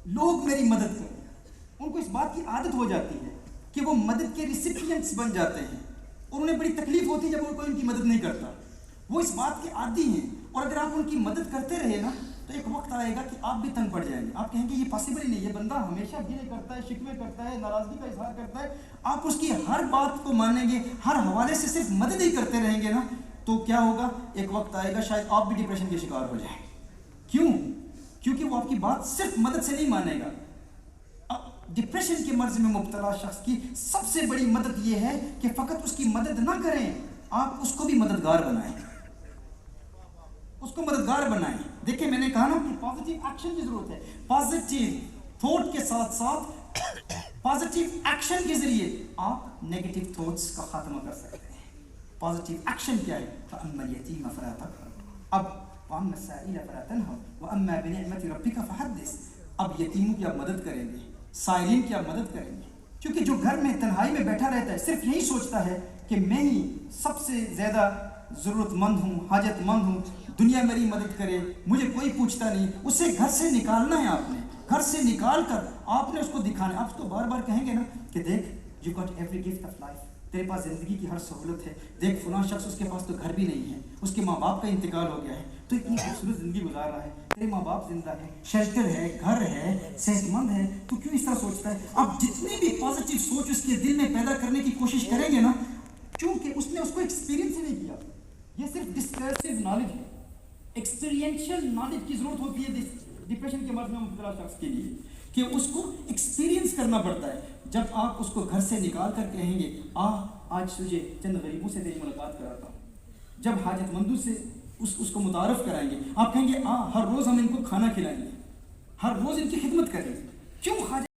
لوگ میری مدد کریں. ان کو اس بات کی عادت ہو جاتی ہے کہ وہ مدد کے ریسیپینٹس بن جاتے ہیں اور انہیں بڑی تکلیف ہوتی ہے جب کوئی ان کی مدد نہیں کرتا. وہ اس بات کے عادی ہیں, اور اگر آپ ان کی مدد کرتے رہے نا تو ایک وقت آئے گا کہ آپ بھی تنگ پڑ جائیں گے. آپ کہیں گے یہ پاسبل ہی نہیں, یہ بندہ ہمیشہ گلے کرتا ہے, شکوے کرتا ہے, ناراضگی کا اظہار کرتا ہے. آپ اس کی ہر بات کو مانیں گے, ہر حوالے سے صرف مدد ہی کرتے رہیں گے نا, تو کیا ہوگا؟ ایک وقت آئے گا شاید آپ بھی ڈپریشن کے شکار ہو جائیں. کیوں؟ کیونکہ وہ آپ کی بات صرف مدد سے نہیں مانے گا. ڈپریشن کے مرض میں مبتلا شخص کی سب سے بڑی مدد یہ ہے کہ فقط اس کی مدد نہ کریں, آپ اس کو بھی مددگار بنائیں, اس کو مددگار بنائیں. دیکھیں میں نے کہا نا کہ پازیٹیو ایکشن کی ضرورت ہے. پازیٹیو تھاٹ کے ساتھ ساتھ پازیٹیو ایکشن کے ذریعے آپ نیگیٹو تھاٹس کا خاتمہ کر سکتے ہیں. پازیٹیو ایکشن کیا ہے؟ فَأَمَّا الْيَتِيمَ فَلَا تَقْهَرْ. اب وَأَمَّا السَّائِلَ فَلَا تَنْهَرْ وَأَمَّا بِنِعْمَةِ رَبِّكَ فَحَدِّثْ. اب یتیموں کی آپ مدد کریں گے, سائلین کی آپ مدد کریں گے, کیونکہ جو گھر میں تنہائی میں بیٹھا رہتا ہے صرف یہی سوچتا ہے کہ میں ہی سب سے زیادہ ضرورت مند ہوں, حاجت مند ہوں, دنیا میری مدد کرے, مجھے کوئی پوچھتا نہیں. اسے گھر سے نکالنا ہے, آپ نے گھر سے نکال کر آپ نے اس کو دکھانا ہے. آپ اس کو بار بار کہیں گے نا کہ دیکھ you got every gift of life, تیرے پاس زندگی کی ہر سہولت ہے. دیکھ فلاں شخص اس کے پاس تو گھر بھی نہیں ہے, اس کے ماں باپ کا انتقال ہو گیا ہے, تو اتنی خوبصورت زندگی گزار رہا ہے, تیرے ماں باپ زندہ ہے, شیلٹر ہے, گھر ہے, صحت مند ہے, تو کیوں اس طرح سوچتا ہے؟ اب جتنی بھی پازیٹیو سوچ اس کے دل میں پیدا کرنے کی کوشش کریں گے نا, چونکہ اس نے اس کو ایکسپیرینس ہی نہیں کیا, یہ صرف ڈسکرسیو نالج ہے, ایکسپیرینشیل نالج کی ضرورت ہوتی ہے ڈپریشن کے مرض میں مبتلا شخص کے لیے, کہ اس کو ایکسپیرینس کرنا پڑتا ہے. جب آپ اس کو گھر سے نکال کر کہیں گے آج تجھے چند غریبوں سے تیری ملاقات کراتا ہوں, جب حاجت مندوں سے اس کو متعارف کرائیں گے, آپ کہیں گے ہر روز ہم ان کو کھانا کھلائیں گے, ہر روز ان کی خدمت کریں گے. کیوں خواجہ